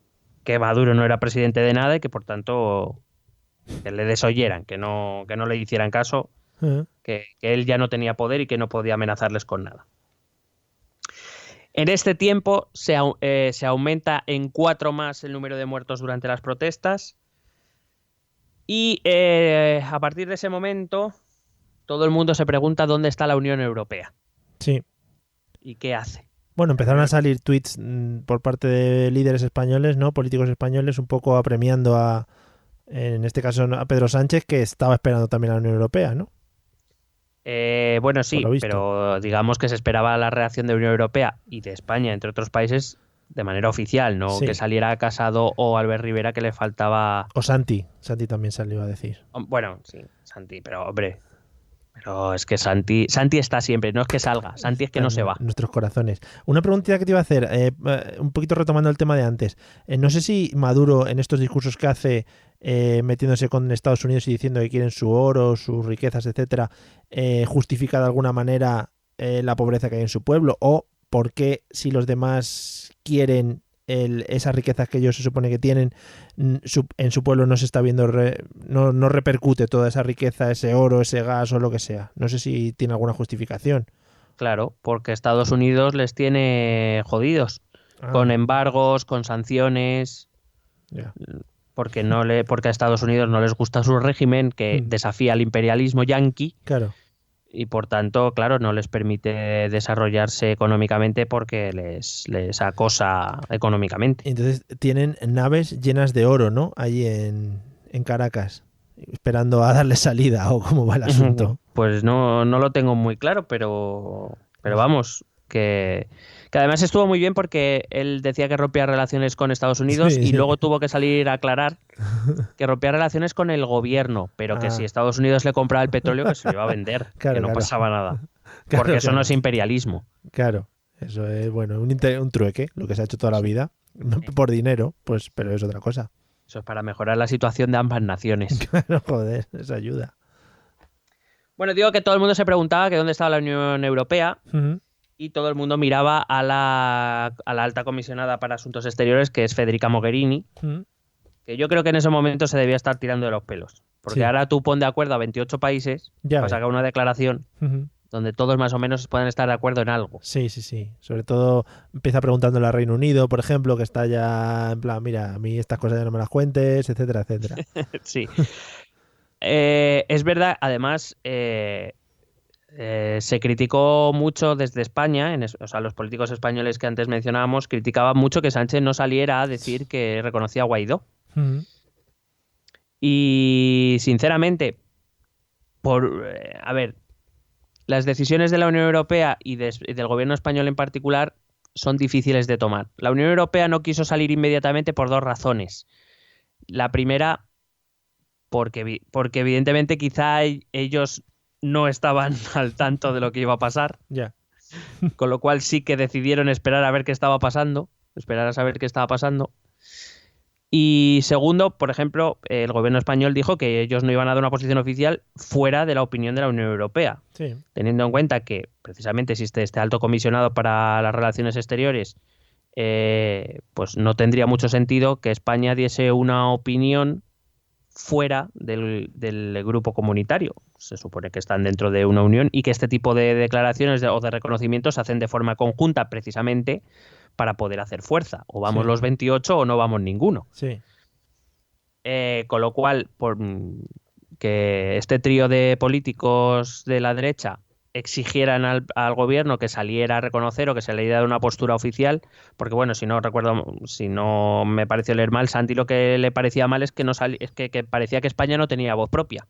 Maduro no era presidente de nada y que por tanto que le desoyeran, que no le hicieran caso, que él ya no tenía poder y que no podía amenazarles con nada. En este tiempo se aumenta en 4 más el número de muertos durante las protestas y a partir de ese momento todo el mundo se pregunta dónde está la Unión Europea Sí. y qué hace. Bueno, empezaron a salir tweets por parte de líderes españoles, ¿no? Políticos españoles, un poco apremiando en este caso, a Pedro Sánchez, que estaba esperando también a la Unión Europea, ¿no? Bueno, sí, Por lo visto. pero digamos que se esperaba la reacción de la Unión Europea y de España, entre otros países, de manera oficial, no Sí. que saliera Casado o Albert Rivera, que le faltaba... O Santi también salió a decir. Bueno, sí, Santi, pero hombre... Pero es que Santi está siempre, no es que salga, Santi es que no se va. En nuestros corazones. Una preguntita que te iba a hacer, un poquito retomando el tema de antes. No sé si Maduro, en estos discursos que hace, metiéndose con Estados Unidos y diciendo que quieren su oro, sus riquezas, etcétera, justifica de alguna manera la pobreza que hay en su pueblo, o por qué, si los demás quieren esas riquezas que ellos se supone que tienen, en su pueblo no se está viendo, no repercute toda esa riqueza, ese oro, ese gas o lo que sea. No sé si tiene alguna justificación. Claro, porque Estados Unidos les tiene jodidos, con embargos, con sanciones, Ya. porque a Estados Unidos no les gusta su régimen, que desafía al imperialismo yanqui, Claro. y por tanto, claro, no les permite desarrollarse económicamente porque les acosa económicamente. Entonces tienen naves llenas de oro, ¿no? Allí en Caracas, esperando a darle salida, o cómo va el asunto. Pues no lo tengo muy claro, pero vamos, que además estuvo muy bien porque él decía que rompía relaciones con Estados Unidos Sí, y sí. luego tuvo que salir a aclarar que rompía relaciones con el gobierno, pero que si Estados Unidos le compraba el petróleo, que se lo iba a vender, Claro, que no claro. pasaba nada. Claro, Porque eso claro. no es imperialismo. Claro, eso es, bueno, un trueque, lo que se ha hecho toda la vida, por dinero, pues, pero es otra cosa. Eso es para mejorar la situación de ambas naciones. Claro, joder, eso ayuda. Bueno, digo que todo el mundo se preguntaba que dónde estaba la Unión Europea Ujú. y todo el mundo miraba a la alta comisionada para Asuntos Exteriores, que es Federica Mogherini, Ujú. que yo creo que en ese momento se debía estar tirando de los pelos. Porque Sí. ahora tú pon de acuerdo a 28 países Ya para ves. sacar una declaración Ujú. donde todos más o menos puedan estar de acuerdo en algo. Sí, sí, sí. Sobre todo empieza preguntándole al Reino Unido, por ejemplo, que está ya en plan, mira, a mí estas cosas ya no me las cuentes, etcétera, etcétera. Sí. Es verdad, además, se criticó mucho desde España, o sea, los políticos españoles que antes mencionábamos criticaban mucho que Sánchez no saliera a decir que reconocía a Guaidó. Ujú. Y sinceramente, a ver, las decisiones de la Unión Europea y del gobierno español en particular son difíciles de tomar. La Unión Europea no quiso salir inmediatamente por 2 razones. La primera, porque evidentemente quizá ellos no estaban al tanto de lo que iba a pasar, Ya. con lo cual sí que decidieron esperar a ver qué estaba pasando, esperar a saber qué estaba pasando. Y segundo, por ejemplo, el gobierno español dijo que ellos no iban a dar una posición oficial fuera de la opinión de la Unión Europea, Sí. teniendo en cuenta que precisamente existe este alto comisionado para las relaciones exteriores, pues no tendría mucho sentido que España diese una opinión fuera del grupo comunitario. Se supone que están dentro de una unión y que este tipo de declaraciones o de reconocimientos se hacen de forma conjunta precisamente para poder hacer fuerza. O vamos Sí. los 28 o no vamos ninguno. Sí. Con lo cual, que este trío de políticos de la derecha exigieran al gobierno que saliera a reconocer o que se le diera una postura oficial, porque bueno, si no me pareció leer mal, Santi lo que le parecía mal es que que parecía que España no tenía voz propia.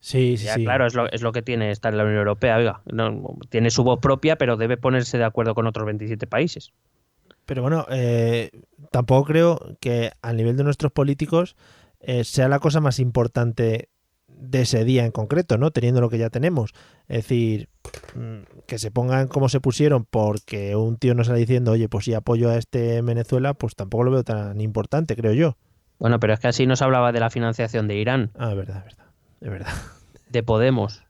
Sí. Claro, es lo que tiene estar en la Unión Europea, oiga, no, tiene su voz propia, pero debe ponerse de acuerdo con otros 27 países. Pero bueno, tampoco creo que al nivel de nuestros políticos sea la cosa más importante de ese día en concreto, ¿no? Teniendo lo que ya tenemos. Es decir, que se pongan como se pusieron porque un tío nos sale diciendo, oye, pues si apoyo a este en Venezuela, pues tampoco lo veo tan importante, creo yo. Bueno, pero es que así nos hablaba de la financiación de Irán. Ah, es verdad. De Podemos.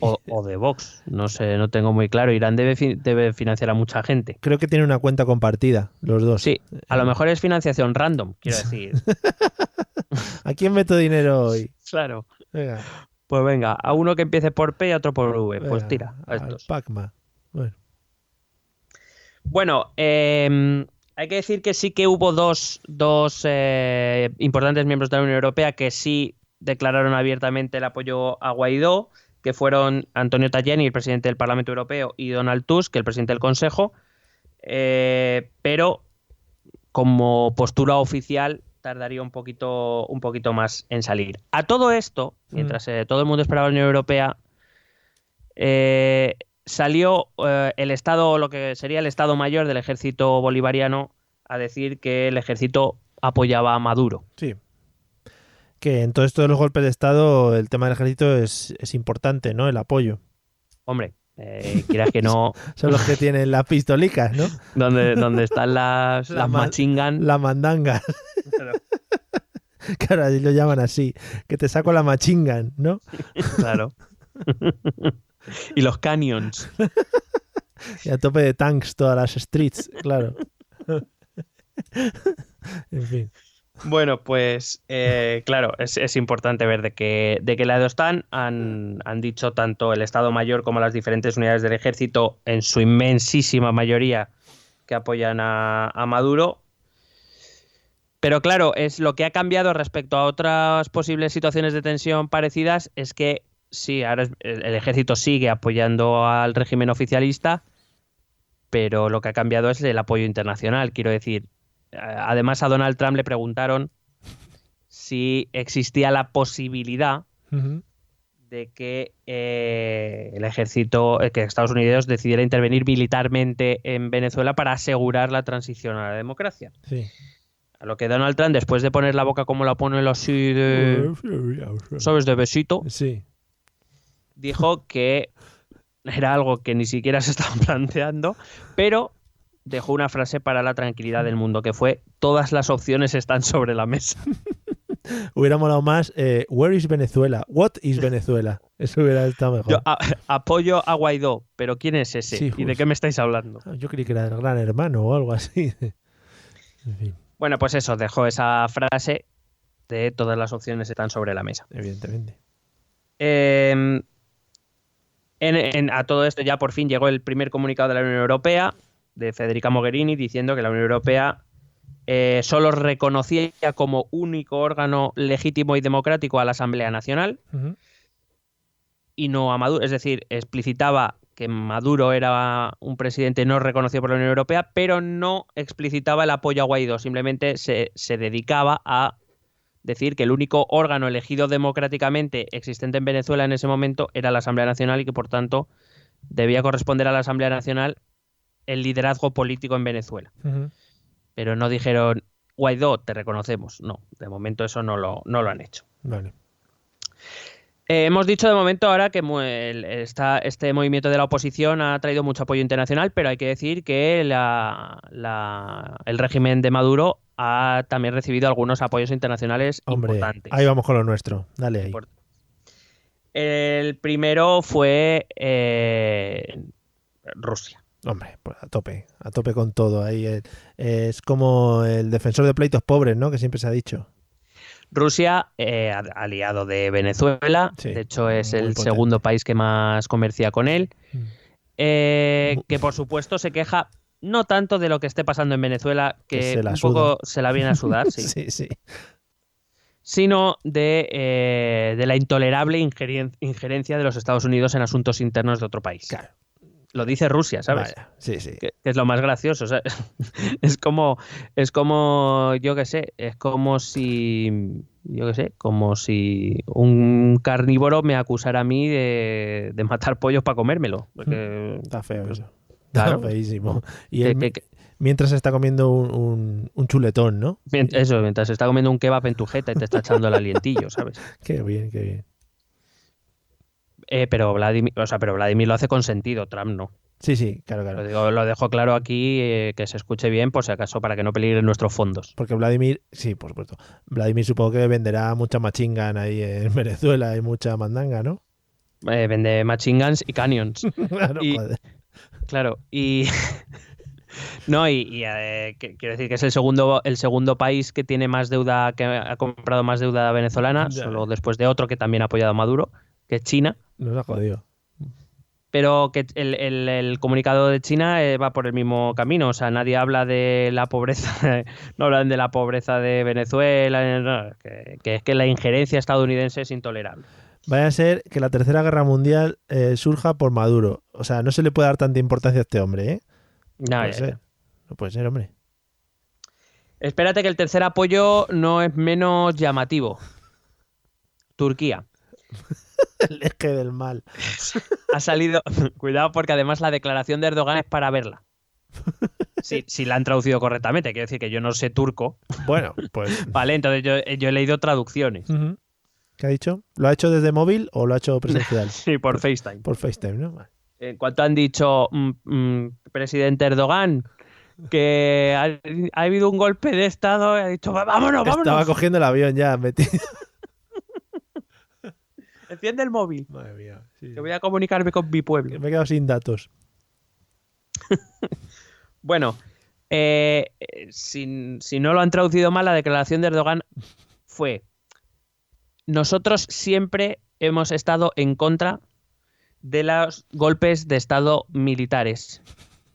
O de Vox. No sé, no tengo muy claro. Irán debe financiar a mucha gente. Creo que tiene una cuenta compartida, los dos. Sí, a lo mejor es financiación random, quiero decir. ¿A quién meto dinero hoy? Claro. Venga. Pues venga, a uno que empiece por P y a otro por V. Venga, Pues tira, a estos. Pacma. Bueno, hay que decir que sí que hubo dos importantes miembros de la Unión Europea que sí declararon abiertamente el apoyo a Guaidó, que fueron Antonio Tajani, el presidente del Parlamento Europeo, y Donald Tusk, el presidente del Consejo, pero como postura oficial tardaría un poquito más en salir. A todo esto, mientras todo el mundo esperaba la Unión Europea, salió el Estado, lo que sería el Estado Mayor del Ejército Bolivariano, a decir que el ejército apoyaba a Maduro. Sí. Que en todo esto de los golpes de Estado el tema del ejército es importante, ¿no? El apoyo. Hombre, quieras que no... Son los que tienen las pistolicas, ¿no? donde están las machine gun. La mandanga. Claro, ahí lo llaman así. Que te saco la machine gun, ¿no? Claro. Y los canyons. Y a tope de tanks todas las streets, claro. En fin. Bueno, pues claro, es importante ver de qué lado están. Han dicho tanto el Estado Mayor como las diferentes unidades del ejército, en su inmensísima mayoría, que apoyan a Maduro. Pero claro, es lo que ha cambiado respecto a otras posibles situaciones de tensión parecidas, es que sí, ahora el ejército sigue apoyando al régimen oficialista, pero lo que ha cambiado es el apoyo internacional, quiero decir. Además, a Donald Trump le preguntaron si existía la posibilidad de que el ejército, que Estados Unidos decidiera intervenir militarmente en Venezuela para asegurar la transición a la democracia. Sí. A lo que Donald Trump, después de poner la boca como la pone así de... ¿sabes? De besito. Sí. Dijo que era algo que ni siquiera se estaban planteando, pero dejó una frase para la tranquilidad del mundo, que fue: todas las opciones están sobre la mesa. Hubiera molado más where is Venezuela? What is Venezuela? Eso hubiera estado mejor. Yo apoyo a Guaidó, pero ¿quién es ese? Sí, ¿Y de qué me estáis hablando? Yo creí que era el Gran Hermano o algo así. En fin. Bueno, pues eso, dejó esa frase de todas las opciones están sobre la mesa. Evidentemente. A todo esto ya por fin llegó el primer comunicado de la Unión Europea, de Federica Mogherini, diciendo que la Unión Europea solo reconocía como único órgano legítimo y democrático a la Asamblea Nacional y no a Maduro. Es decir, explicitaba que Maduro era un presidente no reconocido por la Unión Europea, pero no explicitaba el apoyo a Guaidó. Simplemente se dedicaba a decir que el único órgano elegido democráticamente existente en Venezuela en ese momento era la Asamblea Nacional y que, por tanto, debía corresponder a la Asamblea Nacional el liderazgo político en Venezuela. Pero no dijeron: Guaidó, te reconocemos. No, de momento eso no lo han hecho. Vale. Hemos dicho de momento ahora que este movimiento de la oposición ha traído mucho apoyo internacional, pero hay que decir que el régimen de Maduro ha también recibido algunos apoyos internacionales importantes. Ahí vamos con lo nuestro. Dale ahí. El primero fue Rusia. Hombre, pues a tope con todo. Ahí es como el defensor de pleitos pobres, ¿no? Que siempre se ha dicho. Rusia, aliado de Venezuela, sí, de hecho es el segundo país que más comercia con él, que por supuesto se queja no tanto de lo que esté pasando en Venezuela, que un poco se la viene a sudar, sí. Sí. sino de la intolerable injerencia de los Estados Unidos en asuntos internos de otro país. Claro. Lo dice Rusia, ¿sabes? Vaya, sí, sí. Que es lo más gracioso. O sea, es como, yo qué sé, es como si un carnívoro me acusara a mí de matar pollos para comérmelo. Porque, Está feo eso. Claro. Está feísimo. Y él, mientras está comiendo un chuletón, ¿no? Eso, mientras está comiendo un kebab en tu jeta y te está echando el alientillo, ¿sabes? Qué bien, qué bien. Pero Vladimir lo hace con sentido, Trump no. Sí, sí, claro. Lo dejo claro aquí, que se escuche bien, por si acaso, para que no peligren nuestros fondos. Porque Vladimir, sí, por supuesto. Vladimir supongo que venderá mucha machine gun ahí en Venezuela y mucha mandanga, ¿no? Vende machine guns y canyons. Claro, joder. Claro, y... No, quiero decir que es el segundo país que tiene más deuda, que ha comprado más deuda venezolana, Ya. solo después de otro que también ha apoyado a Maduro, que es China. Nos ha jodido. Pero que el comunicado de China va por el mismo camino. O sea, nadie habla de la pobreza, no hablan de la pobreza de Venezuela, no, que es que la injerencia estadounidense es intolerable. Vaya a ser que la Tercera Guerra Mundial surja por Maduro. O sea, no se le puede dar tanta importancia a este hombre, ¿eh? No, No puede ser, hombre. Espérate que el tercer apoyo no es menos llamativo. Turquía. El eje del mal. Ha salido... Cuidado, porque además la declaración de Erdogan es para verla. Si la han traducido correctamente. Quiero decir que yo no sé turco. Bueno, pues... Vale, entonces yo he leído traducciones. Uh-huh. ¿Qué ha dicho? ¿Lo ha hecho desde móvil o lo ha hecho presencial? Sí, por FaceTime. Por FaceTime, ¿no? Vale. En cuanto han dicho, presidente Erdogan, que ha habido un golpe de Estado, ha dicho, vámonos. Estaba cogiendo el avión ya, metido. Enciende el móvil. Madre mía. Sí. Que voy a comunicarme con mi pueblo. Me he quedado sin datos. Bueno, si no lo han traducido mal, la declaración de Erdogan fue: nosotros siempre hemos estado en contra de los golpes de Estado militares.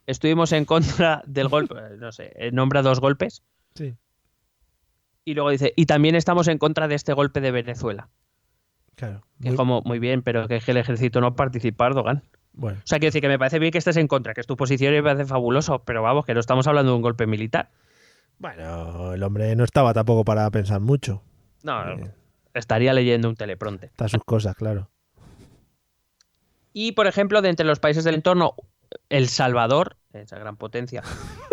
Estuvimos en contra del golpe, no sé, nombra 2 golpes. Sí. Y luego dice, y también estamos en contra de este golpe de Venezuela. Claro. Que es como, muy bien, pero que es que el ejército no participa, Erdogan. Bueno. O sea, quiero decir que me parece bien que estés en contra, que es tu posición y me parece fabuloso, pero vamos, que no estamos hablando de un golpe militar. Bueno, el hombre no estaba tampoco para pensar mucho. No, estaría leyendo un teleprompter. Está sus cosas, claro. Y, por ejemplo, de entre los países del entorno, El Salvador, esa gran potencia,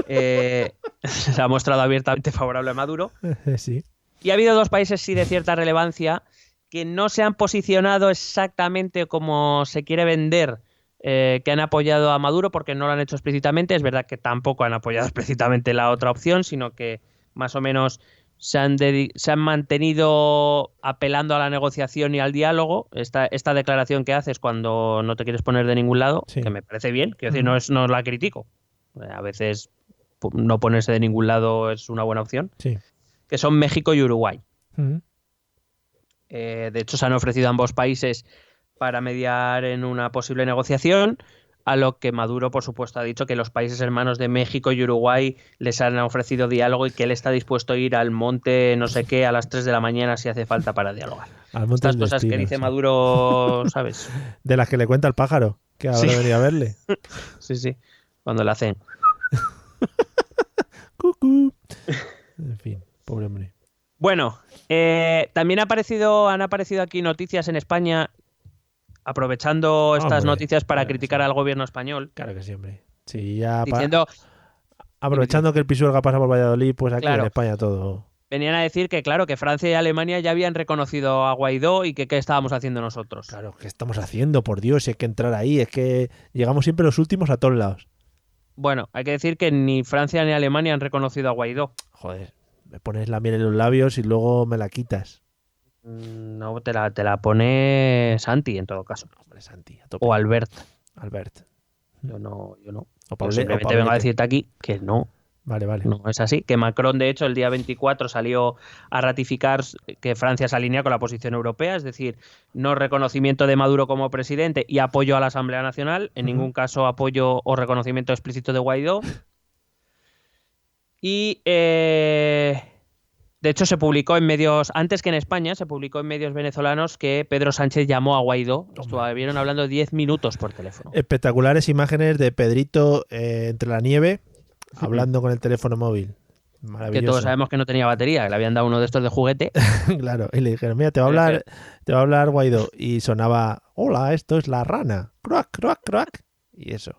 se ha mostrado abiertamente favorable a Maduro. Sí. Y ha habido 2 países, sí, de cierta relevancia, que no se han posicionado exactamente como se quiere vender, que han apoyado a Maduro, porque no lo han hecho explícitamente. Es verdad que tampoco han apoyado explícitamente la otra opción, sino que más o menos se han mantenido apelando a la negociación y al diálogo. Esta declaración que haces cuando no te quieres poner de ningún lado, Sí. que me parece bien, quiero decir, no la critico. A veces no ponerse de ningún lado es una buena opción. Sí. Que son México y Uruguay. Uh-huh. De hecho, se han ofrecido ambos países para mediar en una posible negociación, a lo que Maduro, por supuesto, ha dicho que los países hermanos de México y Uruguay les han ofrecido diálogo y que él está dispuesto a ir al monte no sé qué a las 3 de la mañana si hace falta para dialogar. Al monte Estas del cosas destino, que dice sí. Maduro, ¿sabes? De las que le cuenta el pájaro, que ahora Sí. venía a verle. Sí, cuando le hacen. Cucú. En fin, pobre hombre. Bueno, también han aparecido aquí noticias en España, aprovechando estas Hombre, noticias para claro, criticar sí. al gobierno español, Claro que sí, hombre. Sí, ya diciendo... aprovechando que el Pisuerga pasa por Valladolid, pues aquí Claro. en España todo. Venían a decir que, claro, que Francia y Alemania ya habían reconocido a Guaidó y que qué estábamos haciendo nosotros. Claro, ¿qué estamos haciendo? Por Dios, si hay que entrar ahí. Es que llegamos siempre los últimos a todos lados. Bueno, hay que decir que ni Francia ni Alemania han reconocido a Guaidó. Joder, me pones la miel en los labios y luego me la quitas. No, te la pone Santi, en todo caso. Hombre, Santi, a tope. O Albert. Albert. Yo no. O Pues simplemente vengo a decirte aquí que no. Vale, vale. No es así. Que Macron, de hecho, el día 24 salió a ratificar que Francia se alinea con la posición europea, es decir, no reconocimiento de Maduro como presidente y apoyo a la Asamblea Nacional, en ningún caso apoyo o reconocimiento explícito de Guaidó. Y De hecho, se publicó en medios, antes que en España, se publicó en medios venezolanos que Pedro Sánchez llamó a Guaidó. Estuvieron hablando 10 minutos por teléfono. Espectaculares imágenes de Pedrito entre la nieve, hablando con el teléfono móvil. Maravilloso. Que todos sabemos que no tenía batería, que le habían dado uno de estos de juguete. Claro, y le dijeron, mira, te va a hablar Guaidó. Y sonaba, hola, esto es la rana. Crack, crack, crack. Y eso.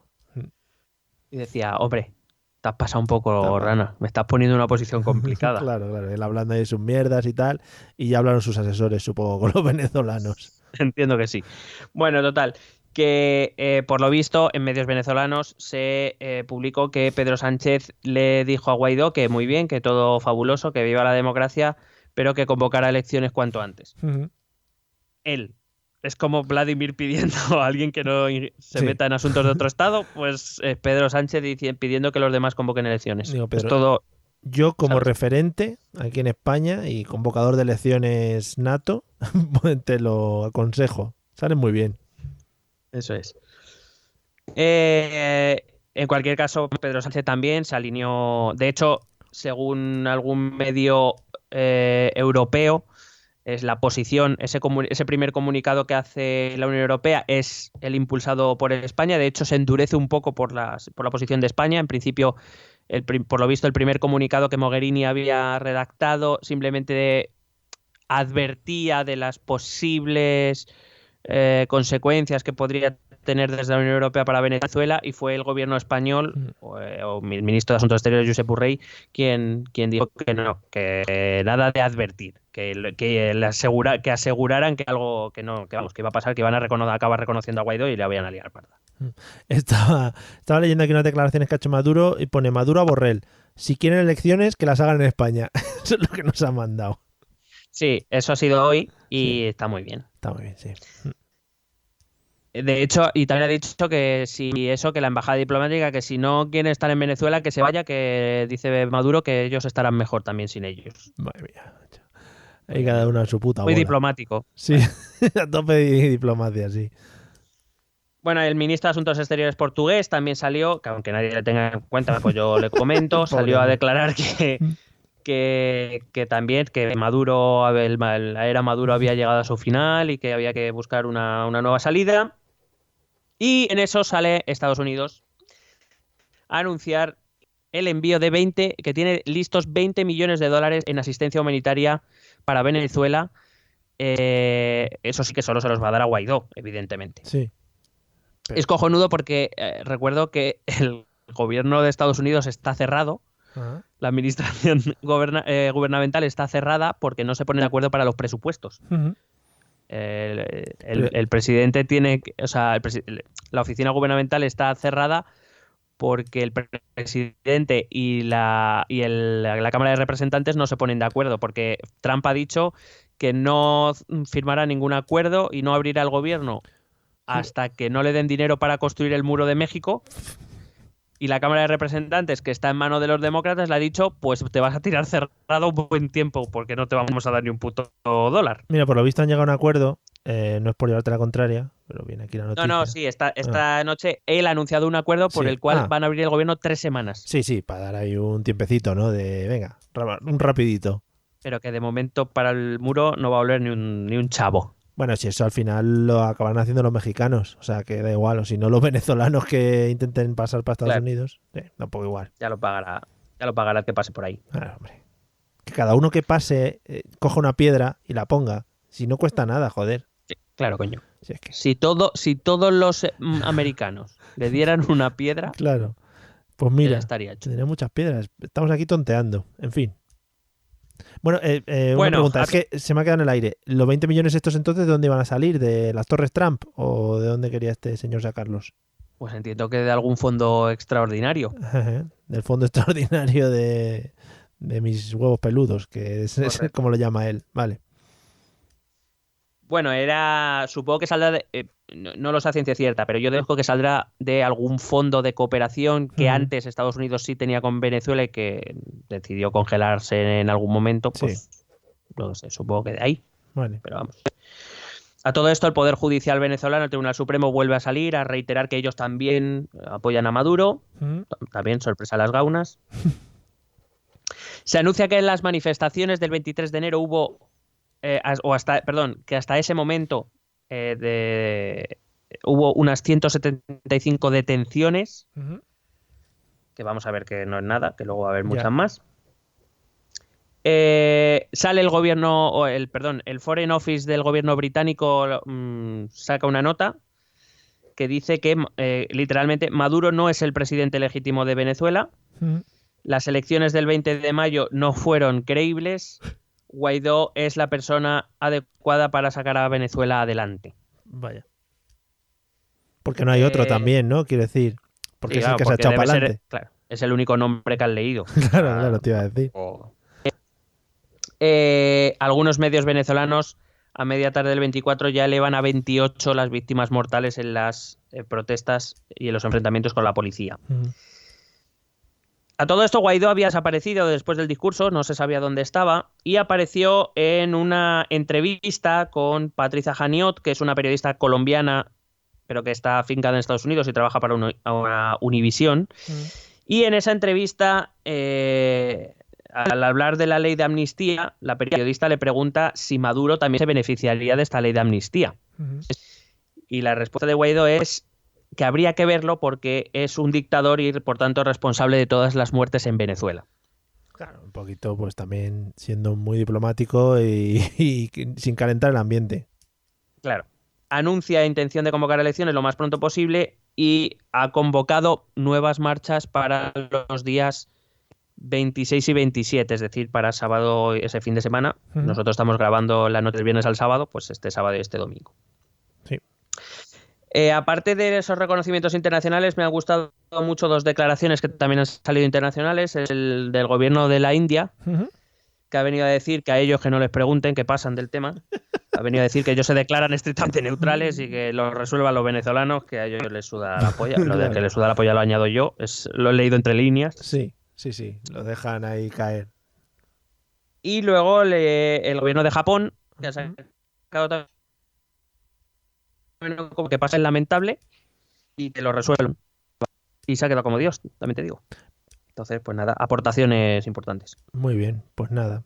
Y decía, hombre, te has pasado un poco, rana. Me estás poniendo en una posición complicada. Claro, él hablando de sus mierdas y tal. Y ya hablaron sus asesores, supongo, con los venezolanos. Entiendo que sí. Bueno, total, que por lo visto en medios venezolanos se publicó que Pedro Sánchez le dijo a Guaidó que muy bien, que todo fabuloso, que viva la democracia, pero que convocara elecciones cuanto antes. Él. Es como Vladimir pidiendo a alguien que no se meta en asuntos de otro estado, pues Pedro Sánchez pidiendo que los demás convoquen elecciones. Digo, Pedro, es todo. Yo como ¿sabes? Referente aquí en España y convocador de elecciones nato, te lo aconsejo. Salen muy bien. Eso es. En cualquier caso, Pedro Sánchez también se alineó. De hecho, según algún medio europeo, es la posición, ese primer comunicado que hace la Unión Europea es el impulsado por España. De hecho, se endurece un poco por la posición de España. En principio, por lo visto, el primer comunicado que Mogherini había redactado simplemente advertía de las posibles consecuencias que podría tener desde la Unión Europea para Venezuela, y fue el gobierno español o el ministro de Asuntos Exteriores, Josep Borrell, quien dijo que no, que nada de advertir, que aseguraran que algo que iba a pasar, que iban a acabar reconociendo a Guaidó y le habían a liar parda. Estaba leyendo aquí unas declaraciones que ha hecho Maduro y pone Maduro a Borrell: si quieren elecciones, que las hagan en España. Eso es lo que nos ha mandado. Sí, eso ha sido hoy y está muy bien. Está muy bien, sí. De hecho, y también ha dicho que que la embajada diplomática, que si no quieren estar en Venezuela, que se vaya, que dice Maduro que ellos estarán mejor también sin ellos. Madre mía. Hay cada uno a su puta bola. Muy diplomático. Sí, a tope de diplomacia, sí. Bueno, el ministro de Asuntos Exteriores portugués también salió, que aunque nadie le tenga en cuenta, pues yo le comento, salió a declarar que también, que Maduro, la era Maduro había llegado a su final y que había que buscar una nueva salida. Y en eso sale Estados Unidos a anunciar el envío de que tiene listos 20 millones de dólares en asistencia humanitaria para Venezuela. Eso sí que solo se los va a dar a Guaidó, evidentemente. Sí. Pero es cojonudo porque recuerdo que el gobierno de Estados Unidos está cerrado. Ajá. La administración gubernamental está cerrada porque no se ponen de acuerdo para los presupuestos. Uh-huh. El presidente tiene, o sea, la oficina gubernamental está cerrada porque el presidente y la Cámara de Representantes no se ponen de acuerdo, porque Trump ha dicho que no firmará ningún acuerdo y no abrirá el gobierno hasta que no le den dinero para construir el muro de México. Y la Cámara de Representantes, que está en manos de los demócratas, le ha dicho, pues te vas a tirar cerrado un buen tiempo porque no te vamos a dar ni un puto dólar. Mira, por lo visto han llegado a un acuerdo, no es por llevarte la contraria, pero viene aquí la noticia. No, sí, esta noche él ha anunciado un acuerdo por el cual van a abrir el gobierno 3 semanas. Sí, para dar ahí un tiempecito, ¿no? De, venga, un rapidito. Pero que de momento para el muro no va a volver ni un chavo. Bueno, si eso al final lo acaban haciendo los mexicanos, o sea que da igual, o si no los venezolanos que intenten pasar para Estados Unidos, tampoco igual. Ya lo pagará el que pase por ahí. Claro, hombre. Que cada uno que pase coja una piedra y la ponga, si no cuesta nada, joder. Sí, claro, coño. Si es que... si todos los americanos le dieran una piedra, claro, pues mira, estaría hecho. Tendría muchas piedras. Estamos aquí tonteando, en fin. Bueno, una pregunta, es que se me ha quedado en el aire. ¿Los 20 millones estos entonces de dónde iban a salir? ¿De las Torres Trump o de dónde quería este señor sacarlos? Pues entiendo que de algún fondo extraordinario. Del fondo extraordinario de mis huevos peludos, que es como lo llama él. Vale. Bueno, supongo que saldrá no lo sé a ciencia cierta, pero yo dejo que saldrá de algún fondo de cooperación que antes Estados Unidos sí tenía con Venezuela y que decidió congelarse en algún momento, pues no sé, supongo que de ahí. Vale. Pero vamos. A todo esto, el Poder Judicial venezolano, el Tribunal Supremo, vuelve a salir a reiterar que ellos también apoyan a Maduro. También sorpresa a las gaunas. Se anuncia que en las manifestaciones del 23 de enero hubo, que hasta ese momento hubo unas 175 detenciones, que vamos a ver que no es nada, que luego va a haber muchas más. Sale el gobierno, el Foreign Office del gobierno británico saca una nota que dice que literalmente Maduro no es el presidente legítimo de Venezuela. Las elecciones del 20 de mayo no fueron creíbles. Guaidó es la persona adecuada para sacar a Venezuela adelante. Vaya. Porque no hay otro también, ¿no? Quiero decir. Porque es el que se ha echado para adelante. Claro, es el único nombre que han leído. Claro, te iba a decir. Algunos medios venezolanos a media tarde del 24 ya elevan a 28 las víctimas mortales en las protestas y en los enfrentamientos con la policía. A todo esto, Guaidó había desaparecido después del discurso, no se sabía dónde estaba, y apareció en una entrevista con Patricia Janiot, que es una periodista colombiana, pero que está afincada en Estados Unidos y trabaja para una Univisión. Y en esa entrevista, al hablar de la ley de amnistía, la periodista le pregunta si Maduro también se beneficiaría de esta ley de amnistía. Y la respuesta de Guaidó es que habría que verlo porque es un dictador y por tanto responsable de todas las muertes en Venezuela. Claro, un poquito pues también siendo muy diplomático y sin calentar el ambiente. Claro. Anuncia intención de convocar elecciones lo más pronto posible y ha convocado nuevas marchas para los días 26 y 27, es decir, para sábado, ese fin de semana. Nosotros estamos grabando la noche del viernes al sábado, pues este sábado y este domingo. Sí. Aparte de esos reconocimientos internacionales, me han gustado mucho dos declaraciones que también han salido internacionales. Es el del gobierno de la India, que ha venido a decir que a ellos que no les pregunten, que pasan del tema. Ha venido a decir que ellos se declaran estrictamente neutrales y que lo resuelvan los venezolanos, que a ellos les suda la polla. Lo de que les suda la polla lo añado yo, lo he leído entre líneas. Sí, lo dejan ahí caer. Y luego el gobierno de Japón, que ha sacado también como que pasa el lamentable y que lo resuelven. Y se ha quedado como Dios, también te digo. Entonces, pues nada, aportaciones importantes. Muy bien, pues nada.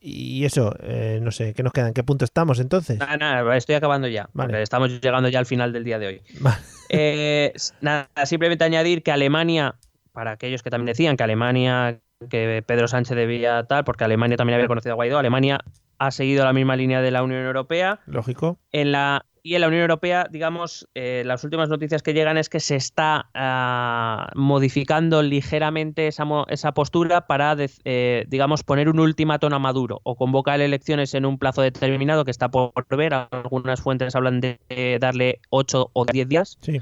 Y eso, no sé, ¿qué nos queda? ¿En qué punto estamos entonces? Nada, estoy acabando ya. Vale. Estamos llegando ya al final del día de hoy. Vale. Nada, simplemente añadir que Alemania, para aquellos que también decían que Pedro Sánchez debía tal, porque Alemania también había conocido a Guaidó, Alemania ha seguido la misma línea de la Unión Europea. Lógico. Y en la Unión Europea, digamos, las últimas noticias que llegan es que se está modificando ligeramente esa postura para, digamos, poner un ultimátum a Maduro o convocar elecciones en un plazo determinado que está por ver. Algunas fuentes hablan de darle 8 o 10 días. Sí.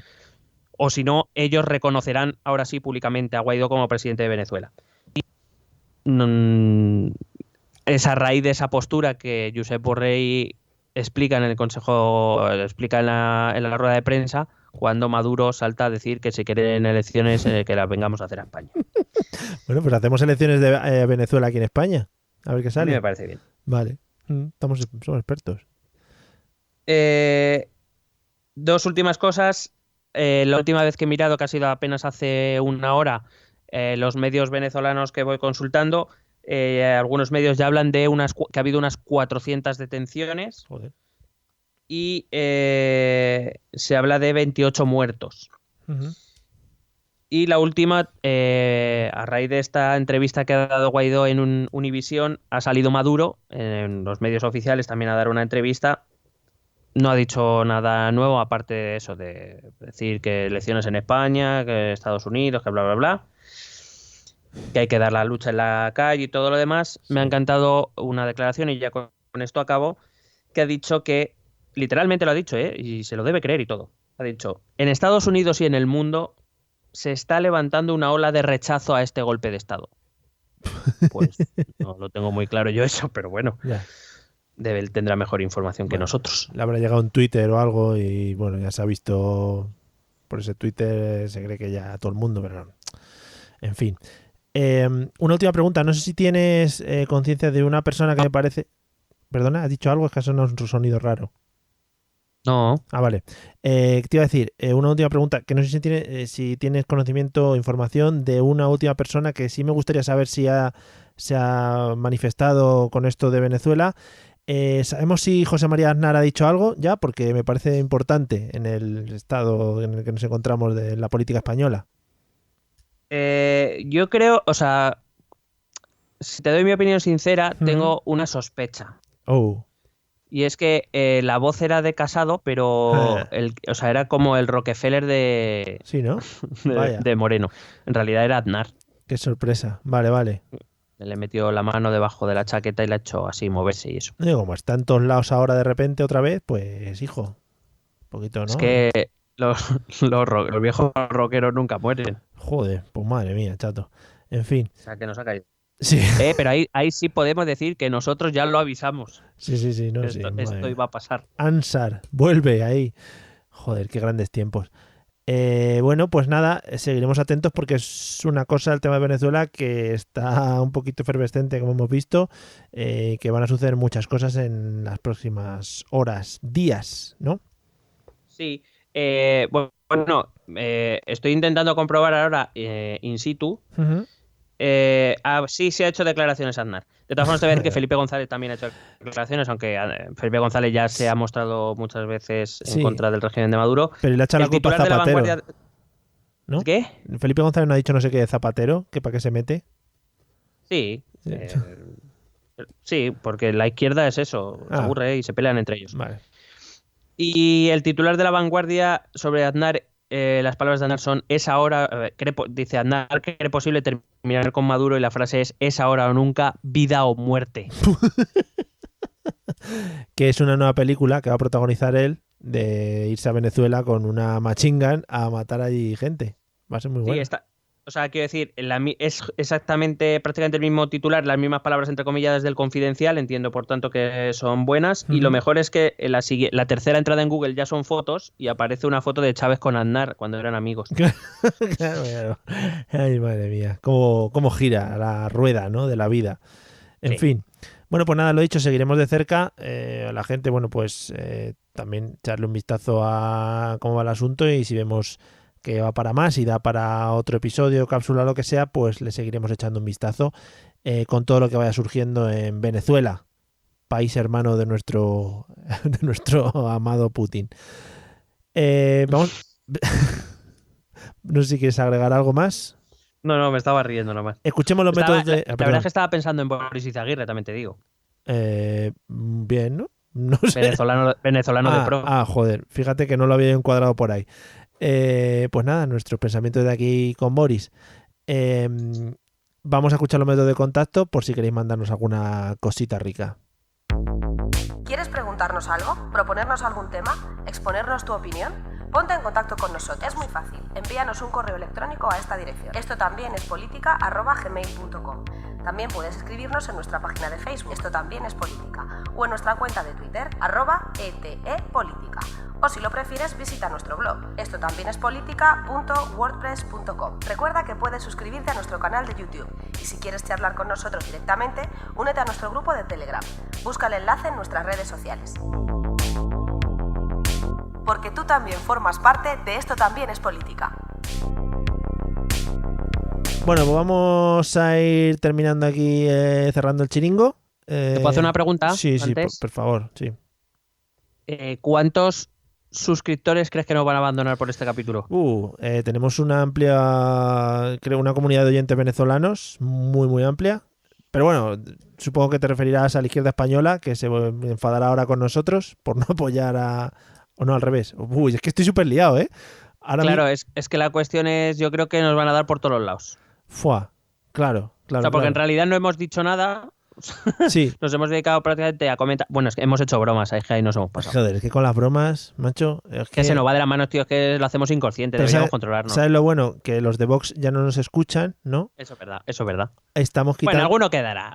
O si no, ellos reconocerán ahora sí públicamente a Guaidó como presidente de Venezuela. Es a raíz de esa postura que Josep Borrell explica en el Consejo, explica en la rueda de prensa, cuando Maduro salta a decir que si quieren elecciones que las vengamos a hacer a España. Bueno, pues hacemos elecciones de Venezuela aquí en España. A ver qué sale. A mí me parece bien. Vale. Somos expertos. Dos últimas cosas. La última vez que he mirado, que ha sido apenas hace una hora, los medios venezolanos que voy consultando, algunos medios ya hablan de que ha habido unas 400 detenciones. Joder. Y se habla de 28 muertos. Y la última, a raíz de esta entrevista que ha dado Guaidó en Univisión, ha salido Maduro en los medios oficiales también a dar una entrevista. No ha dicho nada nuevo, aparte de eso, de decir que elecciones en España, que Estados Unidos, que bla, bla, bla, que hay que dar la lucha en la calle y todo lo demás. Me ha encantado una declaración, y ya con esto acabo, que ha dicho que, literalmente lo ha dicho, y se lo debe creer y todo, ha dicho: en Estados Unidos y en el mundo se está levantando una ola de rechazo a este golpe de Estado. Pues no lo tengo muy claro yo eso, pero bueno. Ya. Él tendrá mejor información que nosotros. Le habrá llegado un Twitter o algo y bueno, ya se ha visto por ese Twitter, se cree que ya todo el mundo, pero no. En fin. Una última pregunta. No sé si tienes conciencia de una persona que me parece... Perdona, ¿has dicho algo? Es que ha sonado un sonido raro. No. Ah, vale. Te iba a decir, una última pregunta, que no sé si tienes conocimiento o información de una última persona que sí me gustaría saber si se ha manifestado con esto de Venezuela. ¿Sabemos si José María Aznar ha dicho algo ya? Porque me parece importante en el estado en el que nos encontramos de la política española. Yo creo, o sea, si te doy mi opinión sincera, tengo una sospecha. Oh. Y es que la voz era de Casado, pero o sea, era como el Rockefeller de, Sí, ¿no? Vaya. de Moreno. En realidad era Aznar. Qué sorpresa. Vale. Le metió la mano debajo de la chaqueta y la echó así moverse y eso. Y como está en todos lados ahora de repente otra vez, pues hijo, un poquito, ¿no? Es que los viejos rockeros nunca mueren. Joder, pues madre mía, chato. En fin. O sea, que nos ha caído. Sí. Pero ahí sí podemos decir que nosotros ya lo avisamos. Sí. No, Esto iba a pasar. Ansar, vuelve ahí. Joder, qué grandes tiempos. Bueno, pues nada, seguiremos atentos porque es una cosa el tema de Venezuela que está un poquito efervescente, como hemos visto, que van a suceder muchas cosas en las próximas horas, días, ¿no? Sí. Bueno, estoy intentando comprobar ahora in situ. Uh-huh. Sí, se ha hecho declaraciones Aznar. De todas formas, te voy a ver que Felipe González también ha hecho declaraciones, aunque Felipe González ya se ha mostrado muchas veces en contra del régimen de Maduro. Pero le ha echado la culpa a Zapatero, ¿no? ¿Qué? Felipe González no ha dicho no sé qué de Zapatero, que para qué se mete. Sí. Sí, porque la izquierda es eso, se aburre y se pelean entre ellos. Vale. Y el titular de La Vanguardia sobre Aznar, las palabras de Aznar son: es ahora, dice Aznar, ¿cree posible terminar con Maduro? Y la frase es ahora o nunca, vida o muerte. Que es una nueva película que va a protagonizar él, de irse a Venezuela con una machine gun a matar allí gente. Va a ser muy bueno. Sí, o sea, quiero decir, es exactamente, prácticamente el mismo titular, las mismas palabras entrecomilladas del Confidencial, entiendo por tanto que son buenas, y lo mejor es que la tercera entrada en Google ya son fotos y aparece una foto de Chávez con Aznar cuando eran amigos. Claro. Ay, madre mía, cómo gira la rueda, ¿no?, de la vida. En fin. Bueno, pues nada, lo dicho, seguiremos de cerca. A la gente, bueno, pues también echarle un vistazo a cómo va el asunto, y si vemos que va para más y da para otro episodio, cápsula, lo que sea, pues le seguiremos echando un vistazo con todo lo que vaya surgiendo en Venezuela, país hermano de nuestro amado Putin. Vamos. No sé si quieres agregar algo más. No, me estaba riendo nomás. Escuchemos los métodos de... La verdad es que estaba pensando en Boris Izaguirre, también te digo. Bien, ¿no? No sé. Venezolano de pro. Joder, fíjate que no lo había encuadrado por ahí. Pues nada, nuestros pensamientos de aquí con Boris. Vamos a escuchar los métodos de contacto por si queréis mandarnos alguna cosita rica. ¿Quieres preguntarnos algo? ¿Proponernos algún tema? ¿Exponernos tu opinión? Ponte en contacto con nosotros. Es muy fácil. Envíanos un correo electrónico a esta dirección. Esto también es política@gmail.com. También puedes escribirnos en nuestra página de Facebook, Esto también es política, o en nuestra cuenta de Twitter, @etepolítica. O si lo prefieres, visita nuestro blog, estotambiénespolitica.wordpress.com. Recuerda que puedes suscribirte a nuestro canal de YouTube, y si quieres charlar con nosotros directamente, únete a nuestro grupo de Telegram. Busca el enlace en nuestras redes sociales. Porque tú también formas parte de Esto también es política. Bueno, pues vamos a ir terminando aquí, cerrando el chiringo. ¿Te puedo hacer una pregunta? Sí, antes? por favor, sí. ¿Cuántos suscriptores crees que nos van a abandonar por este capítulo? Tenemos una amplia, creo, una comunidad de oyentes venezolanos, muy, muy amplia. Pero bueno, supongo que te referirás a la izquierda española, que se enfadará ahora con nosotros por no apoyar a... O no, al revés. Es que estoy súper liado, ¿eh? Claro, es que la cuestión es, yo creo que nos van a dar por todos los lados. Claro. O sea, porque en realidad no hemos dicho nada. Sí. Nos hemos dedicado prácticamente a comentar. Bueno, es que hemos hecho bromas, es que ahí nos hemos pasado. Joder, es que con las bromas, macho... Es que se nos va de las manos, tío, es que lo hacemos inconsciente, deberíamos controlarnos. ¿Sabes lo bueno? Que los de Vox ya no nos escuchan, ¿no? Eso es verdad. Estamos quitando... Bueno, alguno quedará.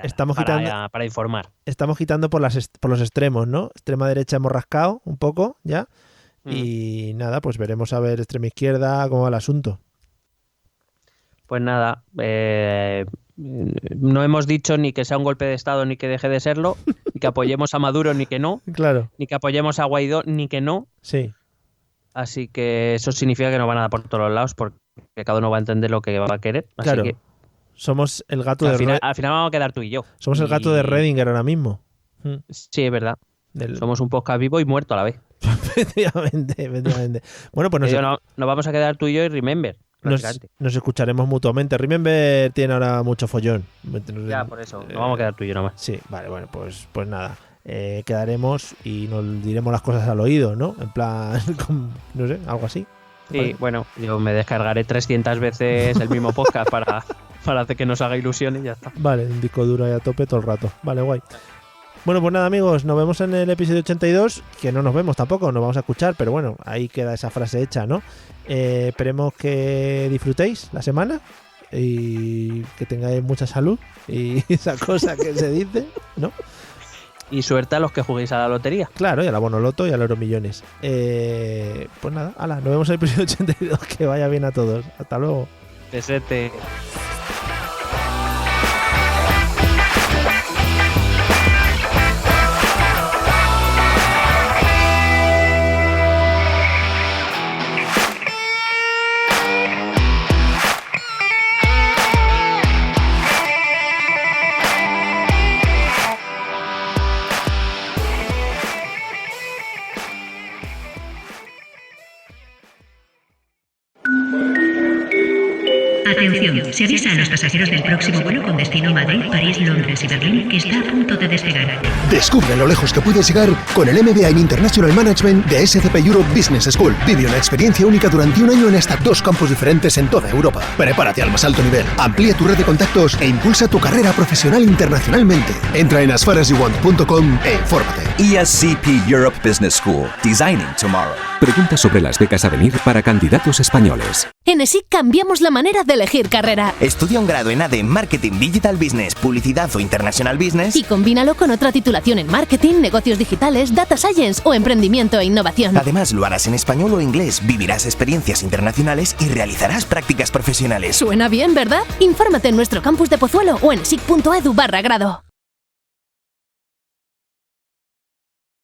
Estamos para informar. Estamos quitando por los extremos, ¿no? Extrema derecha hemos rascado un poco, ya. Y nada, pues veremos a ver extrema izquierda cómo va el asunto. Pues nada, No hemos dicho ni que sea un golpe de Estado ni que deje de serlo, ni que apoyemos a Maduro ni que no, Claro, ni que apoyemos a Guaidó ni que no. sí. Así que eso significa que nos van a dar por todos los lados porque cada uno va a entender lo que va a querer. Así Claro. que Somos el gato al de final vamos a quedar tú y yo. Somos el gato de Redinger ahora mismo. Sí, es verdad. Del- Somos un podcast vivo y muerto a la vez. Efectivamente. Bueno, pues Nos vamos a quedar tú y yo y Remember. prácticamente. nos escucharemos mutuamente. Remember tiene ahora mucho follón. Ya, por eso. Nos vamos a quedar tú y yo nomás. Sí, vale, bueno, pues nada. Quedaremos y nos diremos las cosas al oído, ¿no? En plan, no sé, algo así. Sí, bueno, yo me descargaré 300 veces el mismo podcast para hacer que nos haga ilusión y ya está. Vale, un disco duro ahí a tope todo el rato. Vale, guay. Bueno, pues nada, amigos, nos vemos en el episodio 82, que no nos vemos tampoco, nos vamos a escuchar, pero bueno, ahí queda esa frase hecha, ¿no? Esperemos que disfrutéis la semana y que tengáis mucha salud y esa cosa que se dice, ¿no? Y suerte a los que juguéis a la lotería. Claro, y a la Bonoloto y a los Euromillones. Pues nada, hala, nos vemos en el episodio 82, que vaya bien a todos. Hasta luego. Pesete. Atención, se avisa a los pasajeros del próximo vuelo con destino Madrid, París, Londres y Berlín que está a punto de despegar. Descubre lo lejos que puedes llegar con el MBA in International Management de SCP Europe Business School. Vive una experiencia única durante un año en hasta 2 campus diferentes en toda Europa. Prepárate al más alto nivel, amplía tu red de contactos e impulsa tu carrera profesional internacionalmente. Entra en asfarasyouwant.com e infórmate. ESCP Europe Business School. Designing Tomorrow. Pregunta sobre las becas a venir para candidatos españoles. En ESIC cambiamos la manera de elegir carrera. Estudia un grado en ADE en Marketing Digital Business, Publicidad o International Business Y combínalo con otra titulación en marketing, negocios digitales, data science o emprendimiento e innovación. Además, lo harás en español o inglés, vivirás experiencias internacionales y realizarás prácticas profesionales. Suena bien, ¿verdad? Infórmate en nuestro campus de Pozuelo o en esic.edu/grado.